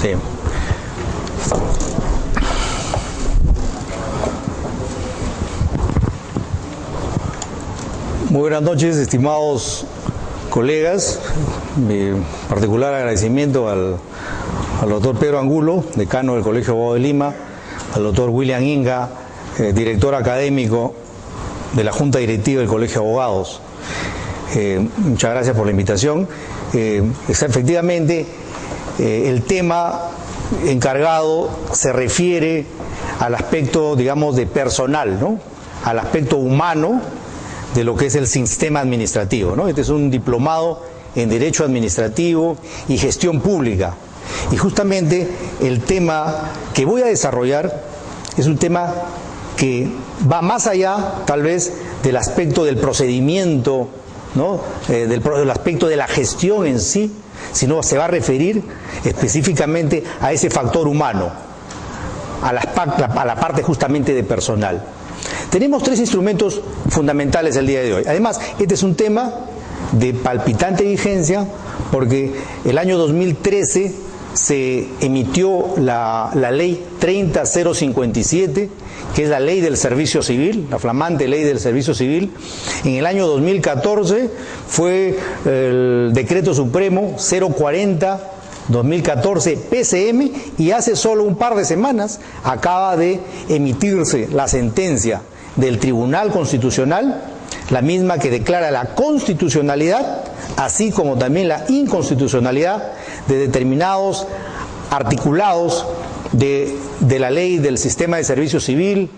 Sí. Muy buenas noches, estimados colegas. Mi particular agradecimiento al doctor Pedro Angulo, decano del Colegio de Abogados de Lima, al doctor William Inga, director académico de la Junta Directiva del Colegio de Abogados. Muchas gracias por la invitación. Efectivamente, el tema encargado se refiere al aspecto, digamos, de personal, ¿no? Al aspecto humano de lo que es el sistema administrativo, ¿no? Este es un diplomado en Derecho Administrativo y Gestión Pública. Y justamente el tema que voy a desarrollar es un tema que va más allá, tal vez, del aspecto del procedimiento, ¿no? Del aspecto de la gestión en sí, sino se va a referir específicamente a ese factor humano, a la parte justamente de personal. Tenemos tres instrumentos fundamentales el día de hoy. Además, este es un tema de palpitante vigencia porque el año 2013 se emitió la ley 30057, que es la ley del servicio civil, la flamante ley del servicio civil. En el año 2014 fue el decreto supremo 040-2014 PCM, y hace solo un par de semanas acaba de emitirse la sentencia del Tribunal Constitucional, la misma que declara la constitucionalidad, así como también la inconstitucionalidad de determinados articulados de la ley del sistema de servicio civil,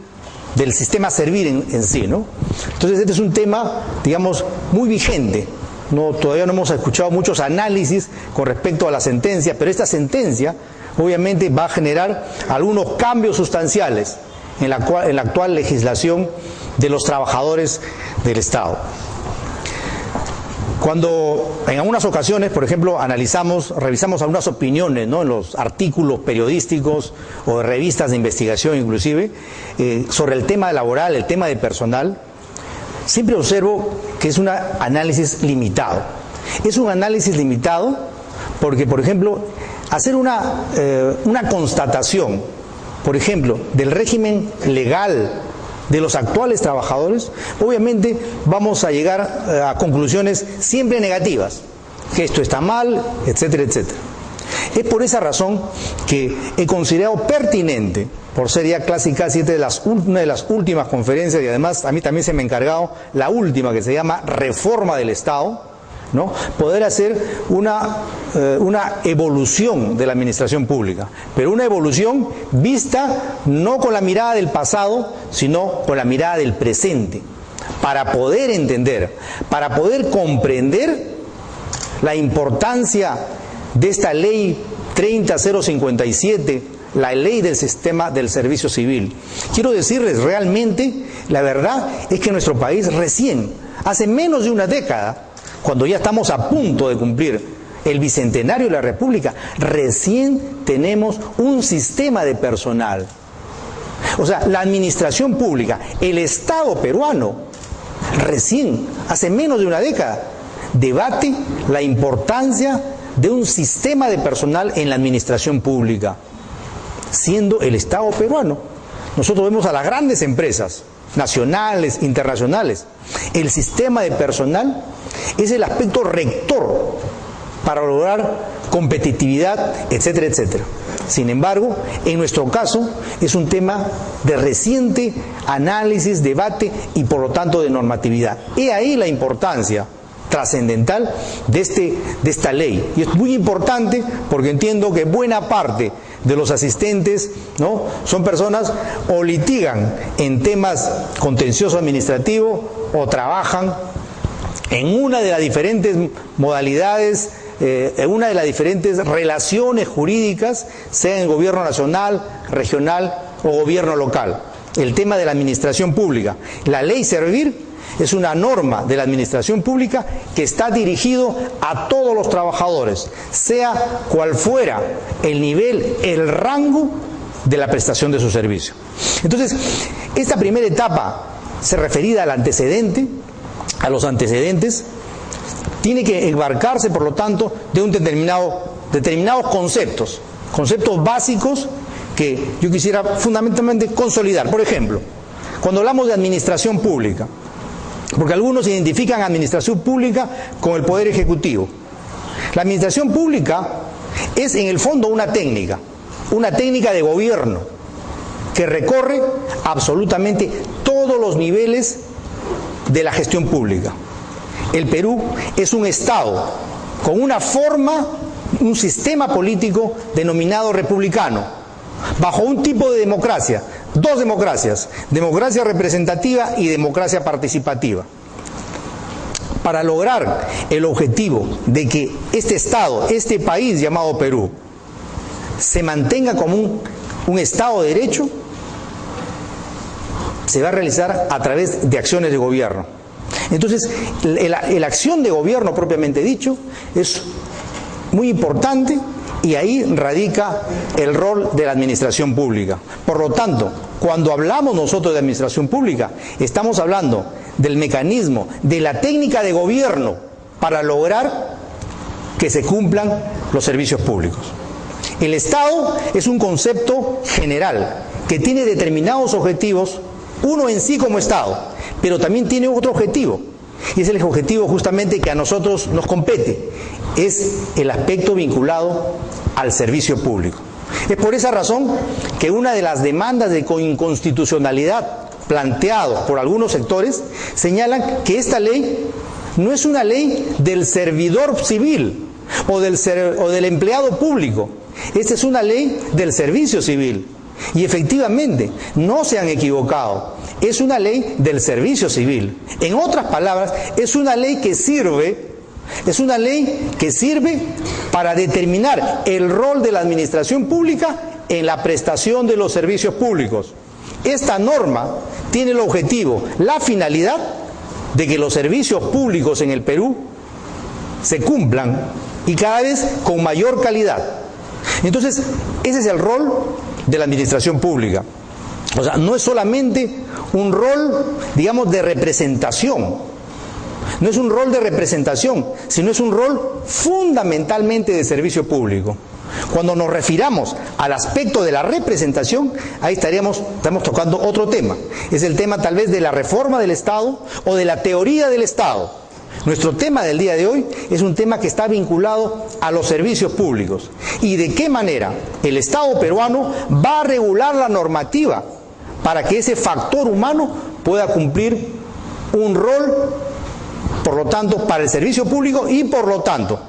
del sistema servir en sí, ¿no? Entonces este es un tema, digamos, muy vigente. Todavía no hemos escuchado muchos análisis con respecto a la sentencia, pero esta sentencia obviamente va a generar algunos cambios sustanciales en la actual legislación de los trabajadores del Estado. Cuando en algunas ocasiones, por ejemplo, revisamos algunas opiniones, ¿no?, en los artículos periodísticos o de revistas de investigación inclusive, sobre el tema laboral, el tema de personal, siempre observo que es un análisis limitado. Es un análisis limitado porque, por ejemplo, hacer una constatación, por ejemplo, del régimen legal de los actuales trabajadores, obviamente vamos a llegar a conclusiones siempre negativas, que esto está mal, etcétera, etcétera. Es por esa razón que he considerado pertinente, por ser ya casi una de las últimas conferencias, y además a mí también se me ha encargado la última, que se llama Reforma del Estado, ¿no?, poder hacer una evolución de la administración pública, pero una evolución vista no con la mirada del pasado, sino con la mirada del presente, para poder entender, para poder comprender la importancia de esta ley 30057, la ley del sistema del servicio civil. Quiero decirles, realmente, la verdad es que nuestro país recién, hace menos de una década, cuando ya estamos a punto de cumplir el bicentenario de la República, recién tenemos un sistema de personal. O sea, la administración pública, el Estado peruano, recién, hace menos de una década, debate la importancia de un sistema de personal en la administración pública, siendo el Estado peruano. Nosotros vemos a las grandes empresas, nacionales, internacionales. El sistema de personal es el aspecto rector para lograr competitividad, etcétera, etcétera. Sin embargo, en nuestro caso es un tema de reciente análisis, debate y por lo tanto de normatividad. He ahí la importancia trascendental de esta ley. Y es muy importante porque entiendo que buena parte de los asistentes, ¿no?, son personas o litigan en temas contencioso administrativo o trabajan en una de las diferentes modalidades, en una de las diferentes relaciones jurídicas, sea en gobierno nacional, regional o gobierno local. El tema de la administración pública. La ley Servir es una norma de la administración pública que está dirigido a todos los trabajadores, sea cual fuera el nivel, el rango de la prestación de su servicio. Entonces, esta primera etapa, se referida al antecedente, a los antecedentes, tiene que embarcarse, por lo tanto, de un determinados conceptos. conceptos básicos que yo quisiera fundamentalmente consolidar. Por ejemplo, cuando hablamos de administración pública, porque algunos identifican administración pública con el Poder Ejecutivo. La administración pública es en el fondo una técnica de gobierno que recorre absolutamente todos los niveles de la gestión pública. El Perú es un Estado con una forma, un sistema político denominado republicano, bajo un tipo de democracia, dos democracias, democracia representativa y democracia participativa. Para lograr el objetivo de que este Estado, este país llamado Perú, se mantenga como un Estado de Derecho, se va a realizar a través de acciones de gobierno. Entonces, la acción de gobierno propiamente dicho es muy importante y ahí radica el rol de la administración pública. Por lo tanto, cuando hablamos nosotros de administración pública, estamos hablando del mecanismo, de la técnica de gobierno para lograr que se cumplan los servicios públicos. El Estado es un concepto general que tiene determinados objetivos, uno en sí como Estado, pero también tiene otro objetivo, y es el objetivo justamente que a nosotros nos compete, es el aspecto vinculado al servicio público. Es por esa razón que una de las demandas de inconstitucionalidad planteados por algunos sectores señalan que esta ley no es una ley del servidor civil o del empleado público. Esta es una ley del servicio civil. Y efectivamente, no se han equivocado. Es una ley del servicio civil. En otras palabras, es una ley que sirve para determinar el rol de la administración pública en la prestación de los servicios públicos. Esta norma tiene el objetivo, la finalidad de que los servicios públicos en el Perú se cumplan y cada vez con mayor calidad. Entonces, ese es el rol de la administración pública. O sea, no es solamente un rol, digamos, de representación. No es un rol de representación, sino es un rol fundamentalmente de servicio público. Cuando nos refiramos al aspecto de la representación, ahí estamos tocando otro tema. Es el tema tal vez de la reforma del Estado o de la teoría del Estado. Nuestro tema del día de hoy es un tema que está vinculado a los servicios públicos y de qué manera el Estado peruano va a regular la normativa para que ese factor humano pueda cumplir un rol, por lo tanto, para el servicio público y por lo tanto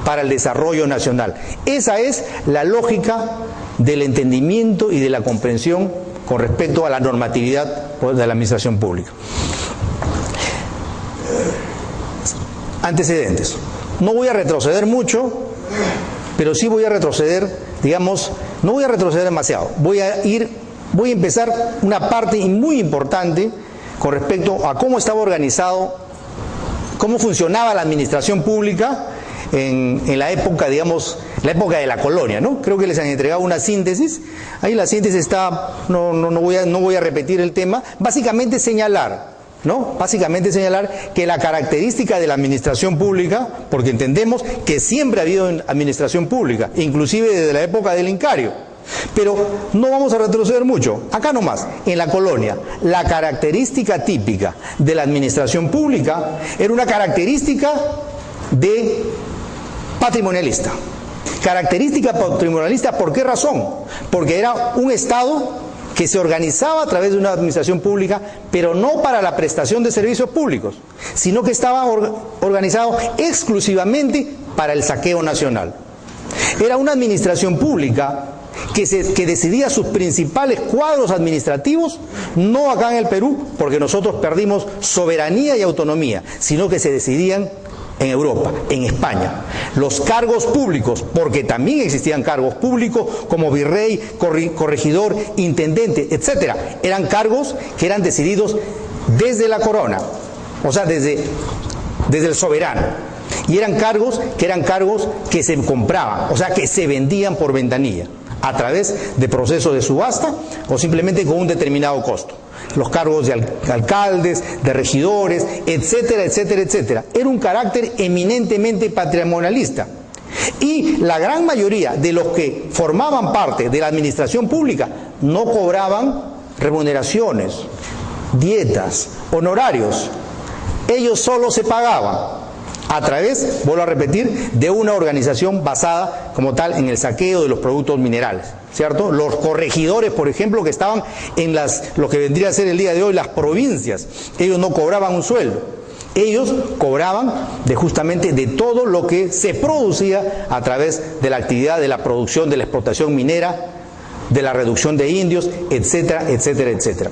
para el desarrollo nacional. Esa es la lógica del entendimiento y de la comprensión con respecto a la normatividad de la administración pública. Antecedentes. No voy a retroceder mucho, pero sí voy a retroceder, digamos, no voy a retroceder demasiado. Voy a empezar una parte muy importante con respecto a cómo estaba organizado, cómo funcionaba la administración pública en la época, digamos, la época de la colonia, ¿no? Creo que les han entregado una síntesis. Ahí la síntesis está, no voy a repetir el tema. Básicamente señalar que la característica de la administración pública, porque entendemos que siempre ha habido administración pública, inclusive desde la época del Incario, pero no vamos a retroceder mucho. Acá nomás, en la colonia, la característica típica de la administración pública era una característica de patrimonialista. Característica patrimonialista, ¿por qué razón? Porque era un Estado que se organizaba a través de una administración pública, pero no para la prestación de servicios públicos, sino que estaba organizado exclusivamente para el saqueo nacional. Era una administración pública que decidía sus principales cuadros administrativos, no acá en el Perú, porque nosotros perdimos soberanía y autonomía, sino que se decidían en Europa, en España. Los cargos públicos, porque también existían cargos públicos como virrey, corregidor, intendente, etcétera, eran cargos que eran decididos desde la corona, o sea, desde el soberano. Y eran cargos que se compraban, o sea, que se vendían por ventanilla, a través de procesos de subasta o simplemente con un determinado costo. Los cargos de alcaldes, de regidores, etcétera, etcétera, etcétera. Era un carácter eminentemente patrimonialista. Y la gran mayoría de los que formaban parte de la administración pública no cobraban remuneraciones, dietas, honorarios. Ellos solo se pagaban a través, vuelvo a repetir, de una organización basada como tal en el saqueo de los productos minerales, ¿cierto? Los corregidores, por ejemplo, que estaban en lo que vendría a ser el día de hoy las provincias, ellos no cobraban un sueldo. Ellos cobraban justamente de todo lo que se producía a través de la actividad de la producción, de la explotación minera, de la reducción de indios, etcétera, etcétera, etcétera.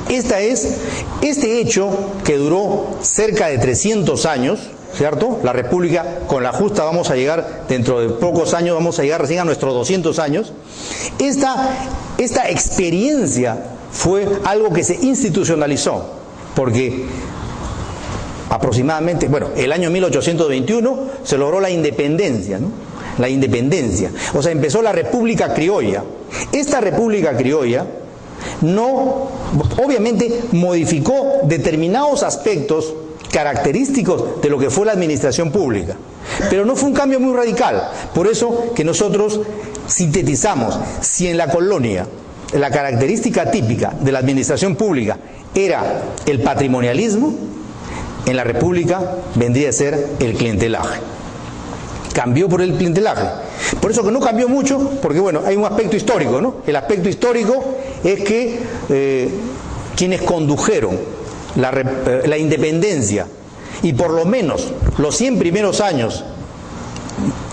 Este hecho que duró cerca de 300 años, ¿cierto? La República, con la justa vamos a llegar, dentro de pocos años vamos a llegar recién a nuestros 200 años. Esta experiencia fue algo que se institucionalizó, porque aproximadamente, el año 1821 se logró la independencia, ¿no? La independencia. O sea, empezó la República Criolla. Esta República Criolla obviamente modificó determinados aspectos característicos de lo que fue la administración pública, pero no fue un cambio muy radical. Por eso que nosotros sintetizamos, si en la colonia la característica típica de la administración pública era el patrimonialismo, en la República vendría a ser el clientelaje. Cambió por el clientelaje. Por eso que no cambió mucho, porque hay un aspecto histórico, ¿no? El aspecto histórico es que quienes condujeron la independencia y por lo menos los 100 primeros años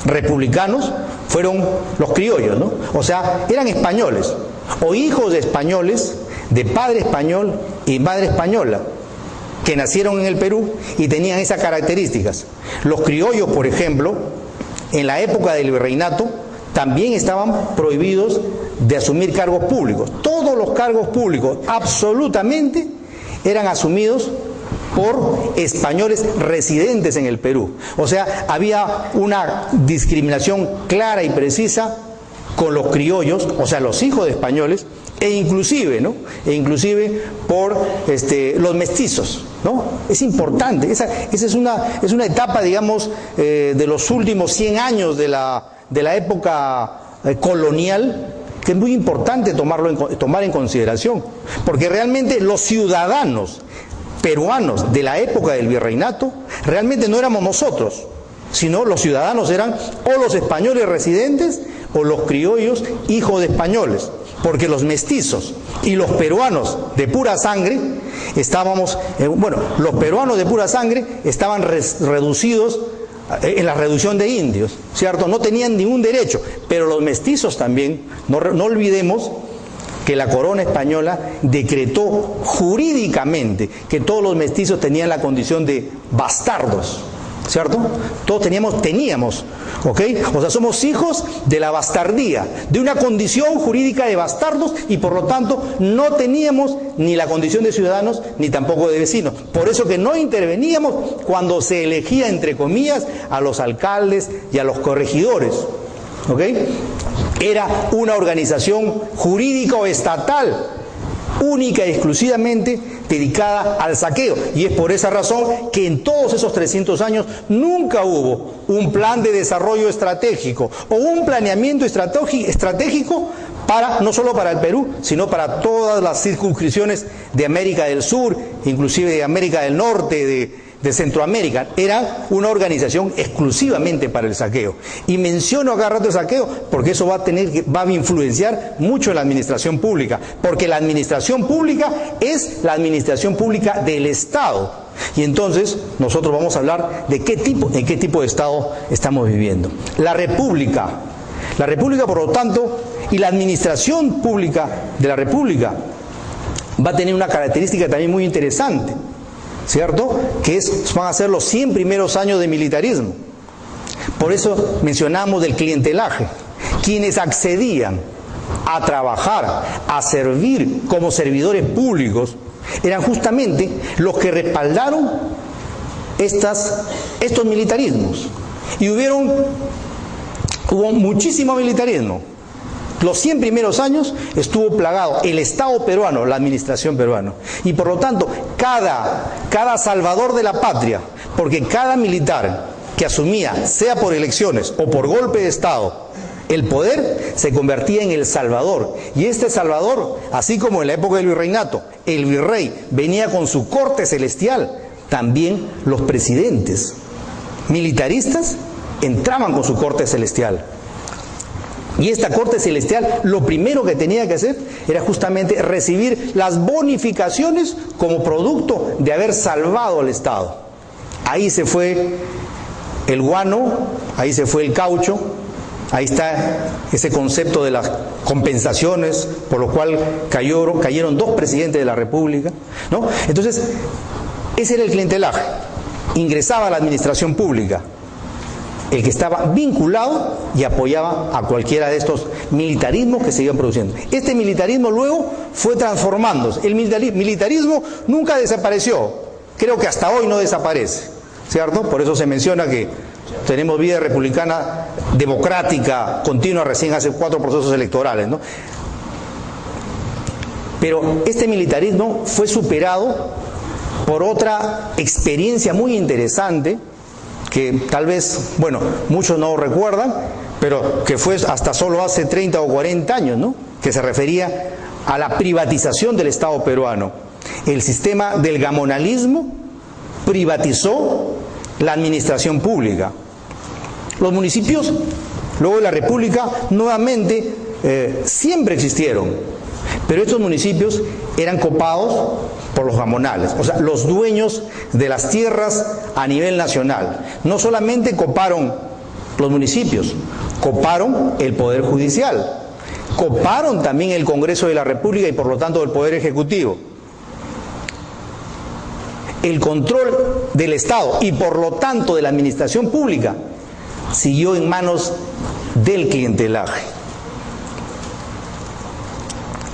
republicanos fueron los criollos, ¿no? O sea, eran españoles o hijos de españoles, de padre español y madre española, que nacieron en el Perú y tenían esas características. Los criollos, por ejemplo, en la época del virreinato, también estaban prohibidos de asumir cargos públicos. Todos los cargos públicos, absolutamente, eran asumidos por españoles residentes en el Perú. O sea, había una discriminación clara y precisa con los criollos, o sea, los hijos de españoles, e inclusive por los mestizos, ¿no? Es importante, esa es una etapa, digamos, de los últimos 100 años de la época colonial, que es muy importante tomar en consideración, porque realmente los ciudadanos peruanos de la época del virreinato realmente no éramos nosotros, sino los ciudadanos eran o los españoles residentes o los criollos hijos de españoles, porque los mestizos y los peruanos de pura sangre los peruanos de pura sangre estaban reducidos en la reducción de indios, ¿cierto? No tenían ningún derecho, pero los mestizos también, no olvidemos que la corona española decretó jurídicamente que todos los mestizos tenían la condición de bastardos, ¿cierto? Todos teníamos, ¿ok? O sea, somos hijos de la bastardía, de una condición jurídica de bastardos, y por lo tanto no teníamos ni la condición de ciudadanos ni tampoco de vecinos. Por eso que no interveníamos cuando se elegía, entre comillas, a los alcaldes y a los corregidores, ¿ok? Era una organización jurídica o estatal, única y exclusivamente dedicada al saqueo, y es por esa razón que en todos esos 300 años nunca hubo un plan de desarrollo estratégico o un planeamiento estratégico no solo para el Perú, sino para todas las circunscripciones de América del Sur, inclusive de América del Norte, de Centroamérica. Era una organización exclusivamente para el saqueo. Y menciono a cada rato el saqueo porque eso va a influenciar mucho en la administración pública, porque la administración pública es la administración pública del Estado. Y entonces nosotros vamos a hablar de en qué tipo de Estado estamos viviendo. La República, por lo tanto, y la administración pública de la República va a tener una característica también muy interesante, ¿cierto? Que van a ser los 100 primeros años de militarismo. Por eso mencionamos del clientelaje. Quienes accedían a trabajar, a servir como servidores públicos, eran justamente los que respaldaron estos militarismos. Y hubo muchísimo militarismo. Los 100 primeros años estuvo plagado el Estado peruano, la administración peruana. Y por lo tanto, cada salvador de la patria, porque cada militar que asumía, sea por elecciones o por golpe de Estado, el poder, se convertía en el Salvador. Y este Salvador, así como en la época del virreinato, el virrey venía con su corte celestial, también los presidentes militaristas entraban con su corte celestial. Y esta corte celestial lo primero que tenía que hacer era justamente recibir las bonificaciones como producto de haber salvado al Estado. Ahí se fue el guano, ahí se fue el caucho, ahí está ese concepto de las compensaciones por lo cual cayeron 2 presidentes de la República, ¿no? Entonces, ese era el clientelaje. Ingresaba a la administración pública el que estaba vinculado y apoyaba a cualquiera de estos militarismos que se iban produciendo. Este militarismo luego fue transformándose. El militarismo nunca desapareció, creo que hasta hoy no desaparece, ¿cierto? Por eso se menciona que tenemos vida republicana democrática continua recién hace 4 procesos electorales, ¿no? Pero este militarismo fue superado por otra experiencia muy interesante que tal vez, bueno, muchos no recuerdan, pero que fue hasta solo hace 30 o 40 años, ¿no? Que se refería a la privatización del Estado peruano. El sistema del gamonalismo privatizó la administración pública. Los municipios, luego de la República, nuevamente siempre existieron, pero estos municipios eran copados por los gamonales, o sea, los dueños de las tierras a nivel nacional. No solamente coparon los municipios, coparon el Poder Judicial, coparon también el Congreso de la República y por lo tanto el Poder Ejecutivo. El control del Estado y por lo tanto de la administración pública siguió en manos del clientelaje.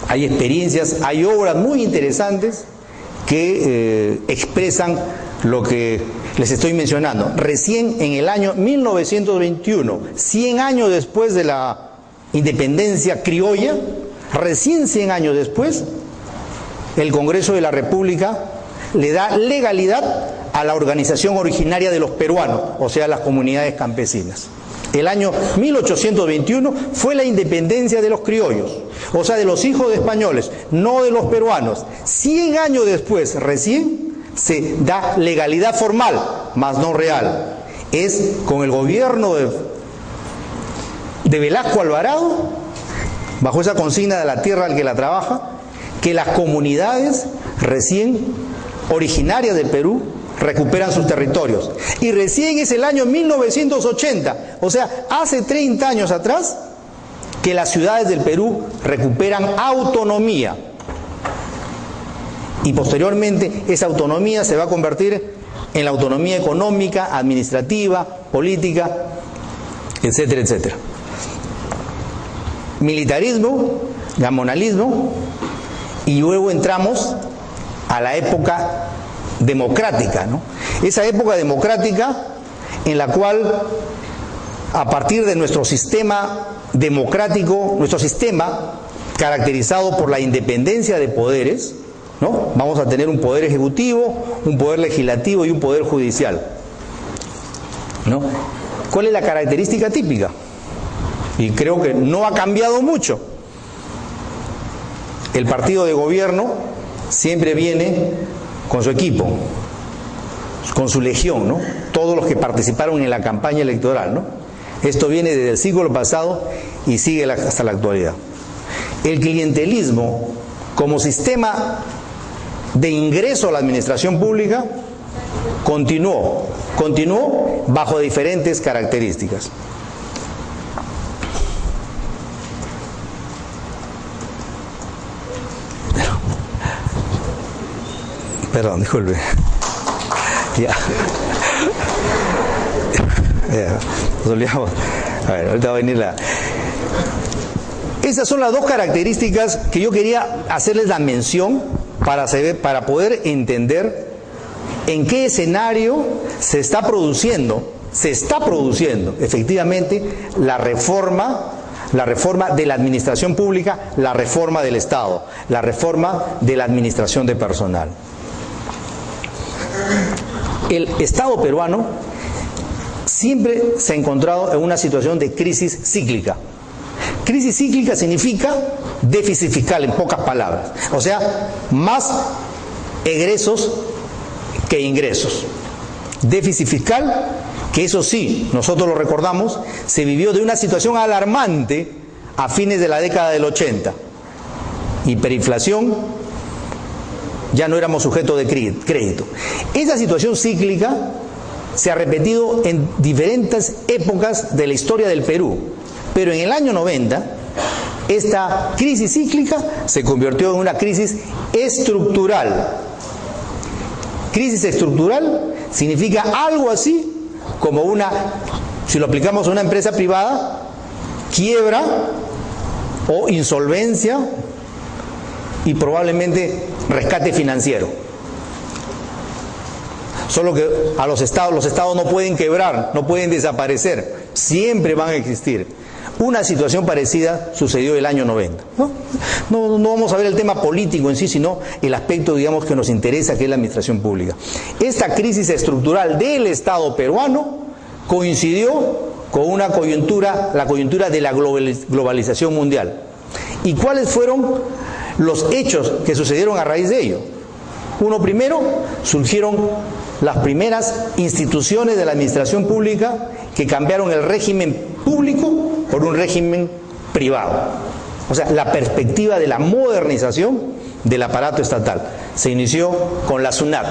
Hay experiencias, hay obras muy interesantes que expresan lo que les estoy mencionando. Recién en el año 1921, 100 años después de la independencia criolla, recién 100 años después, el Congreso de la República le da legalidad a la organización originaria de los peruanos, o sea, las comunidades campesinas. El año 1821 fue la independencia de los criollos, o sea, de los hijos de españoles, no de los peruanos. 100 años después, recién, se da legalidad formal, mas no real. Es con el gobierno de Velasco Alvarado, bajo esa consigna de la tierra al que la trabaja, que las comunidades recién originarias del Perú recuperan sus territorios. Y recién es el año 1980, o sea, hace 30 años atrás, que las ciudades del Perú recuperan autonomía. Y posteriormente esa autonomía se va a convertir en la autonomía económica, administrativa, política, etcétera, etcétera. Militarismo, gamonalismo, y luego entramos a la época democrática, ¿no? Esa época democrática en la cual, a partir de nuestro sistema democrático, nuestro sistema caracterizado por la independencia de poderes, ¿no? Vamos a tener un poder ejecutivo, un poder legislativo y un poder judicial, ¿no? ¿Cuál es la característica típica? Y creo que no ha cambiado mucho. El partido de gobierno siempre viene con su equipo, con su legión, ¿no? Todos los que participaron en la campaña electoral, ¿no? Esto viene desde el siglo pasado y sigue hasta la actualidad. El clientelismo, como sistema de ingreso a la administración pública, continuó bajo diferentes características. Perdón, disculpe. Ya. Nos olvidamos. A ver, ahorita va a venir la... Esas son las dos características que yo quería hacerles la mención para poder entender en qué escenario se está produciendo efectivamente la reforma de la administración pública, la reforma del Estado, la reforma de la administración de personal. El Estado peruano siempre se ha encontrado en una situación de crisis cíclica. Crisis cíclica significa déficit fiscal, en pocas palabras. O sea, más egresos que ingresos. Déficit fiscal, que eso sí, nosotros lo recordamos, se vivió de una situación alarmante a fines de la década del 80. Hiperinflación, ya no éramos sujetos de crédito. Esa situación cíclica se ha repetido en diferentes épocas de la historia del Perú, pero en el año 90, esta crisis cíclica se convirtió en una crisis estructural. Crisis estructural significa algo así como si lo aplicamos a una empresa privada, quiebra o insolvencia y probablemente rescate financiero. Solo que a los estados no pueden quebrar, no pueden desaparecer, siempre van a existir. Una situación parecida sucedió el año 90. No vamos a ver el tema político en sí, sino el aspecto, digamos, que nos interesa, que es la administración pública. Esta crisis estructural del Estado peruano coincidió con una coyuntura, la coyuntura de la globalización mundial. ¿Y cuáles fueron los hechos que sucedieron a raíz de ello? Uno, primero, surgieron las primeras instituciones de la administración pública que cambiaron el régimen público por un régimen privado. O sea, la perspectiva de la modernización del aparato estatal. Se inició con la SUNAT,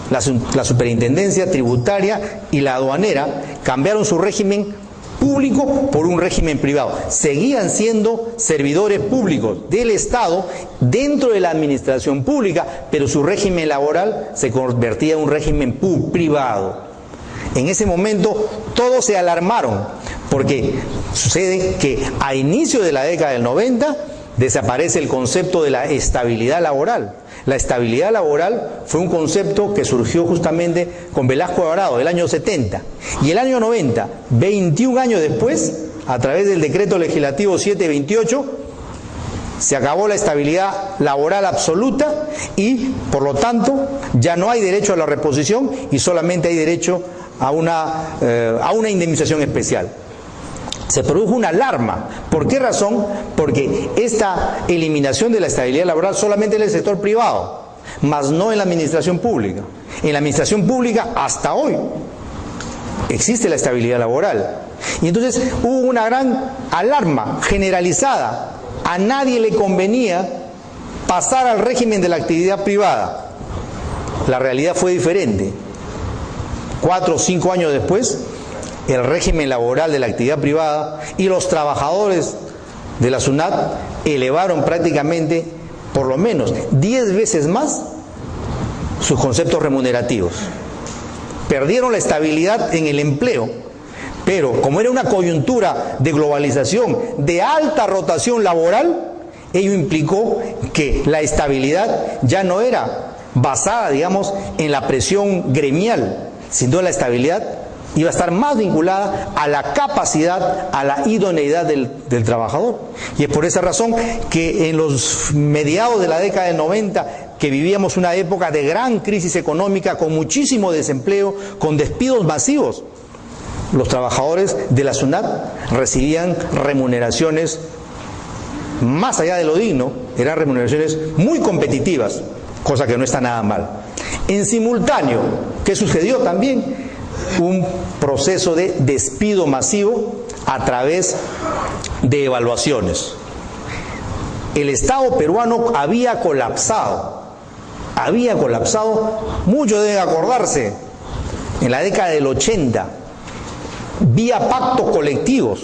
la Superintendencia Tributaria y la Aduanera, cambiaron su régimen público por un régimen privado. Seguían siendo servidores públicos del Estado dentro de la administración pública, pero su régimen laboral se convertía en un régimen privado. En ese momento todos se alarmaron, porque sucede que a inicio de la década del 90 desaparece el concepto de la estabilidad laboral. La estabilidad laboral fue un concepto que surgió justamente con Velasco Alvarado el año 70. Y el año 90, 21 años después, a través del decreto legislativo 728, se acabó la estabilidad laboral absoluta y, por lo tanto, ya no hay derecho a la reposición y solamente hay derecho a una indemnización especial. Se produjo una alarma. ¿Por qué razón? Porque esta eliminación de la estabilidad laboral solamente en el sector privado, mas no en la administración pública. En la administración pública, hasta hoy, existe la estabilidad laboral. Y entonces hubo una gran alarma generalizada. A nadie le convenía pasar al régimen de la actividad privada. La realidad fue diferente. 4 o 5 años después, el régimen laboral de la actividad privada y los trabajadores de la SUNAT elevaron prácticamente, por lo menos 10 veces más, sus conceptos remunerativos. Perdieron la estabilidad en el empleo, pero como era una coyuntura de globalización, de alta rotación laboral, ello implicó que la estabilidad ya no era basada, digamos, en la presión gremial, sino la estabilidad iba a estar más vinculada a la capacidad, a la idoneidad del trabajador. Y es por esa razón que en los mediados de la década del 90, que vivíamos una época de gran crisis económica, con muchísimo desempleo, con despidos masivos, los trabajadores de la SUNAT recibían remuneraciones más allá de lo digno, eran remuneraciones muy competitivas, cosa que no está nada mal. En simultáneo, ¿qué sucedió también? Un proceso de despido masivo a través de evaluaciones. El Estado peruano había colapsado, muchos deben acordarse, en la década del 80, vía pactos colectivos.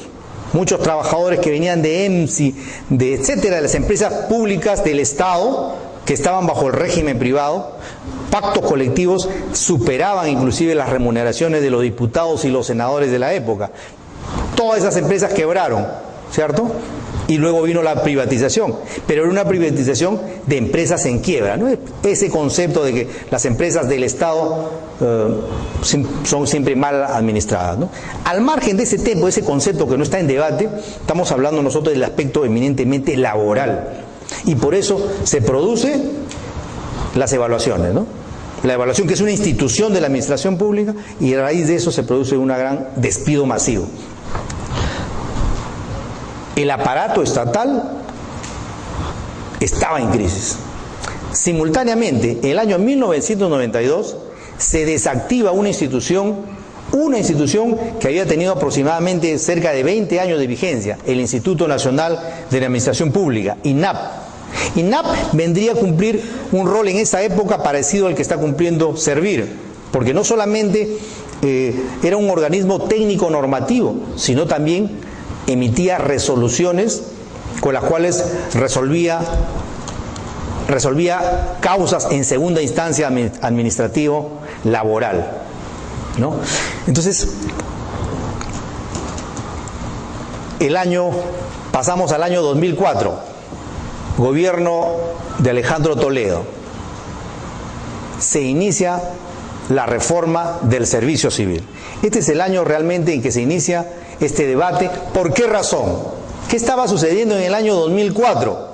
Muchos trabajadores que venían de EMSI, etcétera, de las empresas públicas del Estado, que estaban bajo el régimen privado, pactos colectivos superaban inclusive las remuneraciones de los diputados y los senadores de la época. Todas esas empresas quebraron, ¿cierto? Y luego vino la privatización, pero era una privatización de empresas en quiebra, ¿no? Ese concepto de que las empresas del Estado son siempre mal administradas, ¿no? Al margen de ese tema, ese concepto que no está en debate, estamos hablando nosotros del aspecto eminentemente laboral. Y por eso se producen las evaluaciones, ¿no? la evaluación, que es una institución de la administración pública, y a raíz de eso se produce un gran despido masivo. El aparato estatal estaba en crisis. Simultáneamente, en el año 1992, se desactiva una institución que había tenido aproximadamente cerca de 20 años de vigencia, el Instituto Nacional de la Administración Pública, INAP. INAP vendría a cumplir un rol en esa época parecido al que está cumpliendo Servir, porque no solamente era un organismo técnico normativo, sino también emitía resoluciones con las cuales resolvía causas en segunda instancia administrativo laboral, ¿no? Entonces, pasamos al año 2004, gobierno de Alejandro Toledo. Se inicia la reforma del servicio civil. Este es el año realmente en que se inicia este debate. ¿Por qué razón? ¿Qué estaba sucediendo en el año 2004?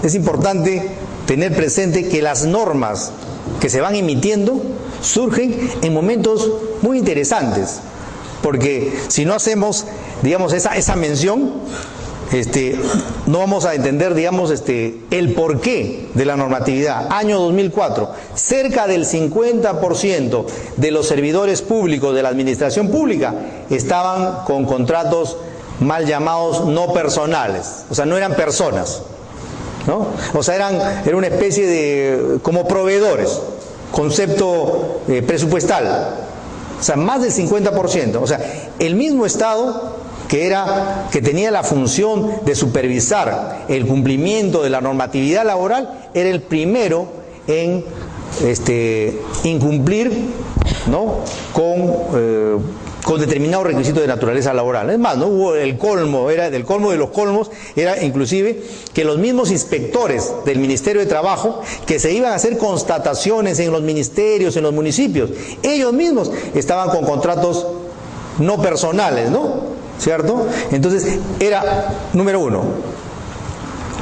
Es importante tener presente que las normas que se van emitiendo surgen en momentos muy interesantes, porque si no hacemos, digamos, esa mención, no vamos a entender, digamos, el porqué de la normatividad. Año 2004, cerca del 50% de los servidores públicos de la administración pública estaban con contratos mal llamados no personales, o sea, no eran personas, ¿no? O sea, era una especie de, como proveedores, concepto presupuestal, o sea, más del 50%, o sea, el mismo Estado que tenía la función de supervisar el cumplimiento de la normatividad laboral, era el primero en incumplir, ¿no?, con determinados requisitos de naturaleza laboral. Es más, no hubo el colmo, era del colmo de los colmos, era inclusive que los mismos inspectores del Ministerio de Trabajo, que se iban a hacer constataciones en los ministerios, en los municipios, ellos mismos estaban con contratos no personales, ¿no? ¿Cierto? Entonces, era número uno.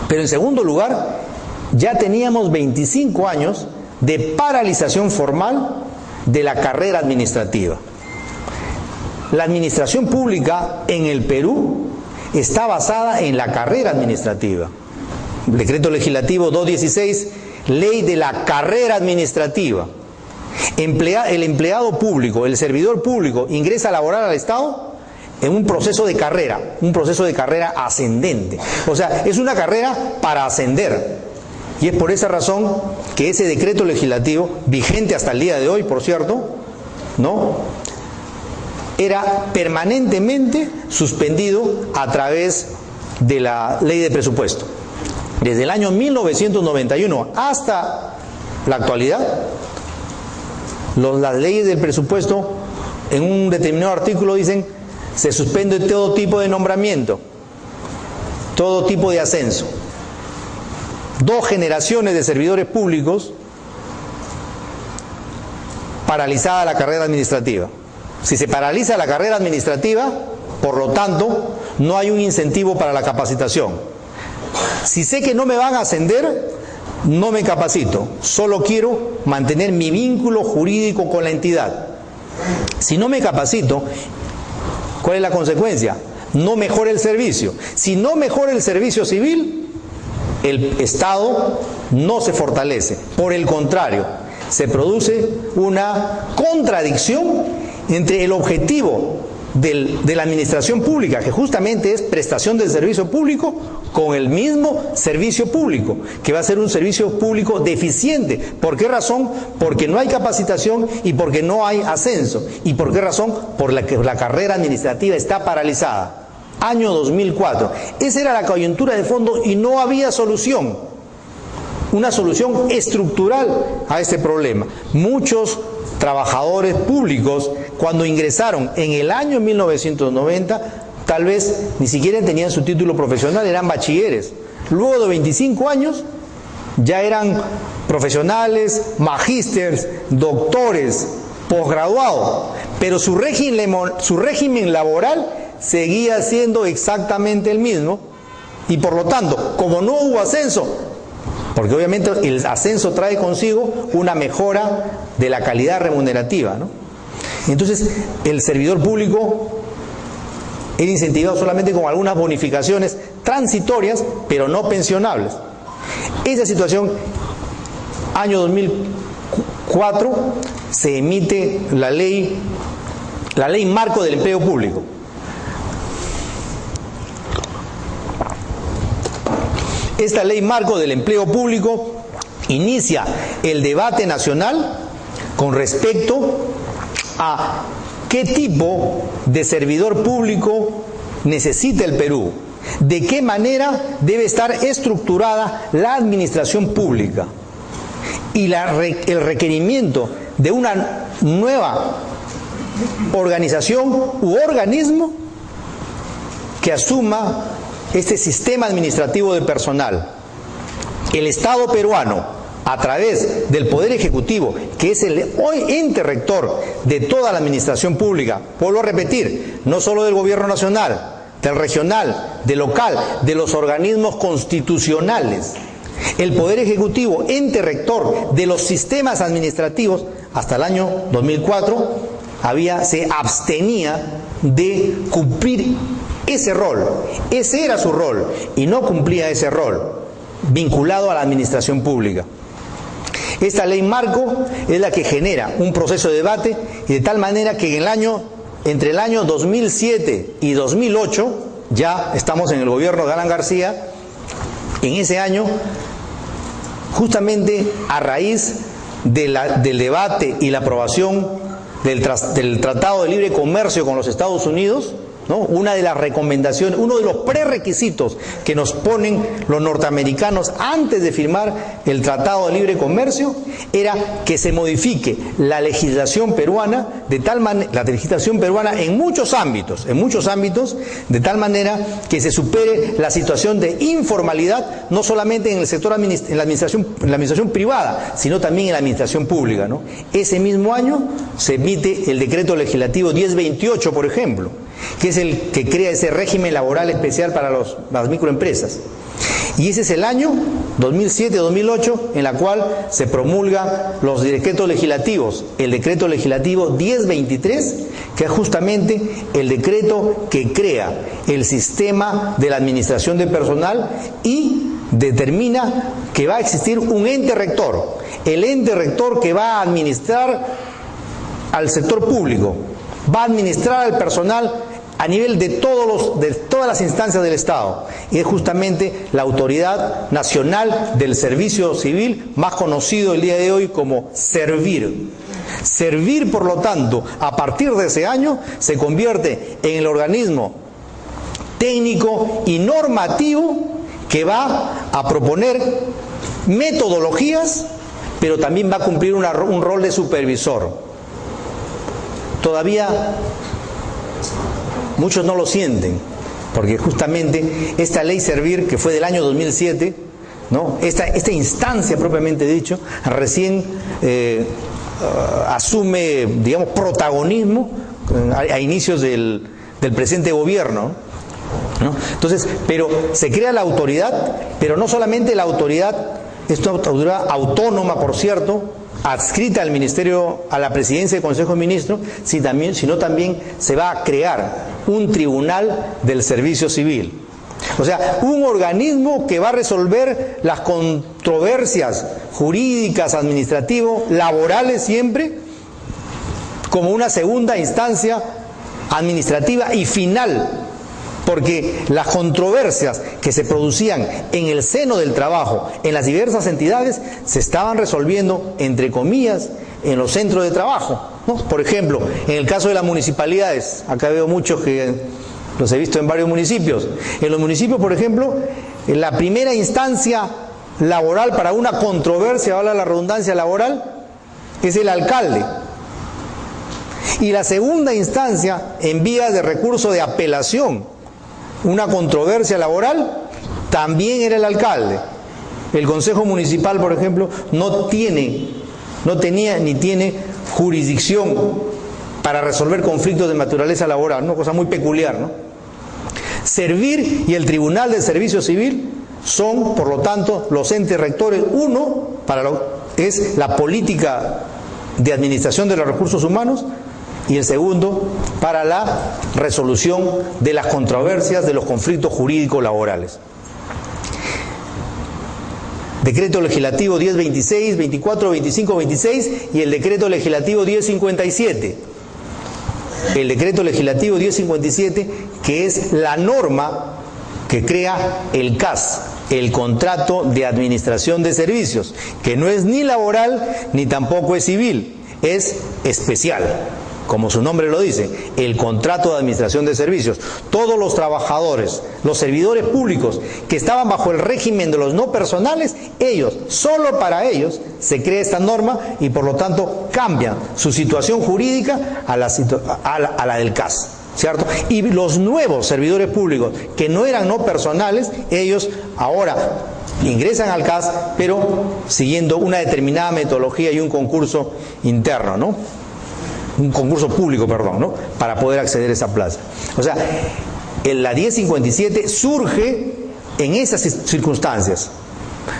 Pero en segundo lugar, ya teníamos 25 años de paralización formal de la carrera administrativa. La administración pública en el Perú está basada en la carrera administrativa. Decreto Legislativo 216, Ley de la Carrera Administrativa. El empleado público, el servidor público, ingresa a laborar al Estado en un proceso de carrera ascendente. O sea, es una carrera para ascender. Y es por esa razón que ese decreto legislativo, vigente hasta el día de hoy, por cierto, ¿no?, era permanentemente suspendido a través de la ley de presupuesto. Desde el año 1991 hasta la actualidad, las leyes del presupuesto en un determinado artículo dicen: se suspende todo tipo de nombramiento, todo tipo de ascenso. 2 generaciones de servidores públicos, paralizada la carrera administrativa. Si se paraliza la carrera administrativa, por lo tanto, no hay un incentivo para la capacitación. Si sé que no me van a ascender, no me capacito, solo quiero mantener mi vínculo jurídico con la entidad. Si no me capacito, ¿cuál es la consecuencia? No mejora el servicio. Si no mejora el servicio civil, el Estado no se fortalece. Por el contrario, se produce una contradicción entre el objetivo de la administración pública, que justamente es prestación del servicio público, con el mismo servicio público, que va a ser un servicio público deficiente. ¿Por qué razón? Porque no hay capacitación y porque no hay ascenso. ¿Y por qué razón? Por la que la carrera administrativa está paralizada. Año 2004. Esa era la coyuntura de fondo y no había solución. Una solución estructural a este problema. Muchos trabajadores públicos, cuando ingresaron en el año 1990, tal vez ni siquiera tenían su título profesional, eran bachilleres. Luego de 25 años ya eran profesionales, magísteres, doctores, posgraduados, pero su régimen laboral seguía siendo exactamente el mismo, y por lo tanto, como no hubo ascenso, porque obviamente el ascenso trae consigo una mejora de la calidad remunerativa, ¿no? Entonces, el servidor público era incentivado solamente con algunas bonificaciones transitorias, pero no pensionables. Esa situación, año 2004, se emite la ley marco del empleo público. Esta ley marco del empleo público inicia el debate nacional con respecto a qué tipo de servidor público necesita el Perú, de qué manera debe estar estructurada la administración pública y el requerimiento de una nueva organización u organismo que asuma este sistema administrativo de personal. El Estado peruano, a través del Poder Ejecutivo, que es el ente rector de toda la administración pública, vuelvo a repetir, no solo del gobierno nacional, del regional, del local, de los organismos constitucionales. El Poder Ejecutivo, ente rector de los sistemas administrativos, hasta el año 2004, se abstenía de cumplir ese rol. Ese era su rol, y no cumplía ese rol, vinculado a la administración pública. Esta ley marco es la que genera un proceso de debate, y de tal manera que entre el año 2007 y 2008, ya estamos en el gobierno de Alan García, en ese año, justamente a raíz del debate y la aprobación del Tratado de Libre Comercio con los Estados Unidos, ¿no? Una de las recomendaciones, uno de los prerequisitos que nos ponen los norteamericanos antes de firmar el Tratado de Libre Comercio era que se modifique la legislación peruana en muchos ámbitos, de tal manera que se supere la situación de informalidad, no solamente en el sector en la administración privada, sino también en la administración pública, ¿no? Ese mismo año se emite el decreto legislativo 1028, por ejemplo, que es el que crea ese régimen laboral especial para las microempresas. Y ese es el año 2007-2008 en la cual se promulga los decretos legislativos, el decreto legislativo 1023, que es justamente el decreto que crea el sistema de la administración de personal y determina que va a existir un ente rector, el ente rector que va a administrar al sector público, va a administrar al personal a nivel de todas las instancias del Estado, y es justamente la Autoridad Nacional del Servicio Civil, más conocido el día de hoy como Servir. Servir, por lo tanto, a partir de ese año, se convierte en el organismo técnico y normativo que va a proponer metodologías, pero también va a cumplir un rol de supervisor. Todavía muchos no lo sienten, porque justamente esta ley Servir, que fue del año 2007, ¿no? Esta instancia propiamente dicho, recién asume, digamos, protagonismo a inicios del presente gobierno, ¿no? Entonces, pero se crea la autoridad, pero no solamente la autoridad, es una autoridad autónoma, por cierto, adscrita al Ministerio, a la Presidencia del Consejo de Ministros, sino también se va a crear un tribunal del servicio civil. O sea, un organismo que va a resolver las controversias jurídicas, administrativas, laborales siempre, como una segunda instancia administrativa y final, porque las controversias que se producían en el seno del trabajo, en las diversas entidades, se estaban resolviendo, entre comillas, en los centros de trabajo, ¿no? Por ejemplo, en el caso de las municipalidades, acá veo muchos que los he visto en varios municipios. En los municipios, por ejemplo, en la primera instancia laboral para una controversia, habla la redundancia laboral, es el alcalde. Y la segunda instancia, en vía de recurso de apelación, una controversia laboral, también era el alcalde. El Consejo Municipal, por ejemplo, no tenía ni tiene jurisdicción para resolver conflictos de naturaleza laboral, una cosa muy peculiar, ¿no? Servir y el Tribunal de Servicio Civil son, por lo tanto, los entes rectores. Uno, es la política de administración de los recursos humanos, y el segundo, para la resolución de las controversias, de los conflictos jurídicos laborales. Decreto Legislativo 1026, 24, 25, 26 y el Decreto Legislativo 1057. El Decreto Legislativo 1057, que es la norma que crea el CAS, el Contrato de Administración de Servicios, que no es ni laboral ni tampoco es civil, es especial. Como su nombre lo dice, el contrato de administración de servicios. Todos los trabajadores, los servidores públicos que estaban bajo el régimen de los no personales, ellos, solo para ellos, se crea esta norma y por lo tanto cambian su situación jurídica a la del CAS, ¿cierto? Y los nuevos servidores públicos que no eran no personales, ellos ahora ingresan al CAS, pero siguiendo una determinada metodología y un concurso interno, ¿no? Un concurso público, perdón, ¿no? Para poder acceder a esa plaza. O sea, la 1057 surge en esas circunstancias.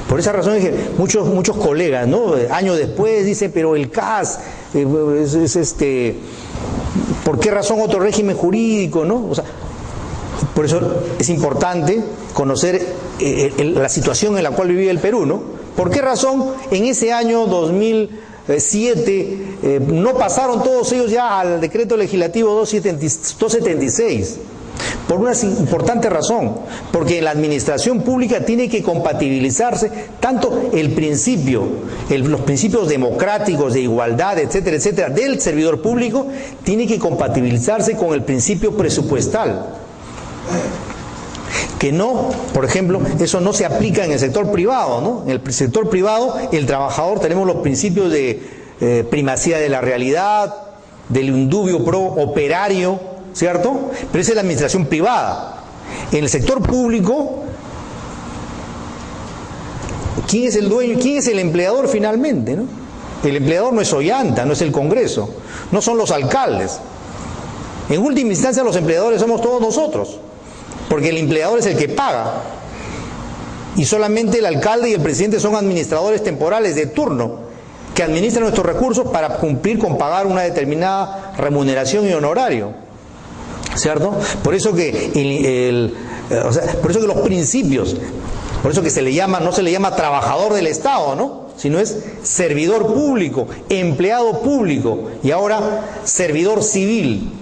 Por esa razón dije, muchos colegas, ¿no? Años después dicen, pero el CAS, ¿por qué razón otro régimen jurídico, no? O sea, por eso es importante conocer la situación en la cual vivía el Perú, ¿no? ¿Por qué razón en ese año 2007 no pasaron todos ellos ya al decreto legislativo 276? Por una importante razón, porque en la administración pública tiene que compatibilizarse tanto el principio, los principios democráticos de igualdad, etcétera, etcétera, del servidor público, tiene que compatibilizarse con el principio presupuestal. Que no, por ejemplo, eso no se aplica en el sector privado, ¿no? En el sector privado, el trabajador tenemos los principios de primacía de la realidad, del indubio pro operario, ¿cierto? Pero esa es la administración privada. En el sector público, ¿quién es el dueño? ¿Quién es el empleador finalmente, no? El empleador no es Ollanta, no es el Congreso, no son los alcaldes. En última instancia, los empleadores somos todos nosotros. Porque el empleador es el que paga y solamente el alcalde y el presidente son administradores temporales de turno que administran nuestros recursos para cumplir con pagar una determinada remuneración y honorario, ¿cierto? Por eso que por eso que los principios, por eso que no se le llama trabajador del Estado, ¿no? Sino es servidor público, empleado público y ahora servidor civil.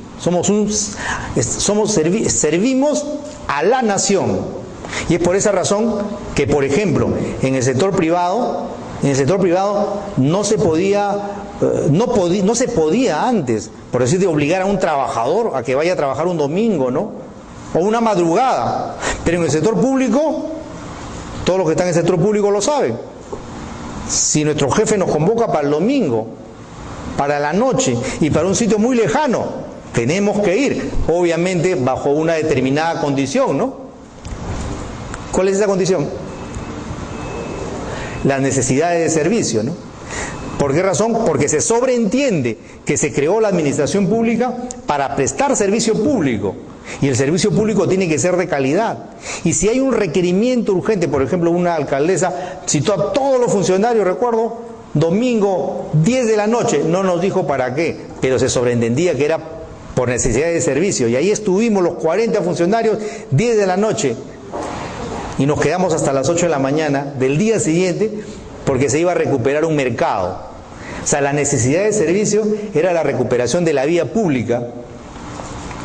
Servimos a la nación. Y es por esa razón que, por ejemplo, en el sector privado no se podía antes, por decirte, obligar a un trabajador a que vaya a trabajar un domingo, ¿no? O una madrugada. Pero en el sector público, todos los que están en el sector público lo saben. Si nuestro jefe nos convoca para el domingo, para la noche y para un sitio muy lejano, tenemos que ir, obviamente bajo una determinada condición, ¿no? ¿Cuál es esa condición? Las necesidades de servicio, ¿no? ¿Por qué razón? Porque se sobreentiende que se creó la administración pública para prestar servicio público y el servicio público tiene que ser de calidad. Y si hay un requerimiento urgente, por ejemplo, una alcaldesa citó a todos los funcionarios, recuerdo, domingo 10 de la noche, no nos dijo para qué, pero se sobreentendía que era por necesidad de servicio, y ahí estuvimos los 40 funcionarios 10 de la noche y nos quedamos hasta las 8 de la mañana del día siguiente porque se iba a recuperar un mercado. O sea, la necesidad de servicio era la recuperación de la vía pública,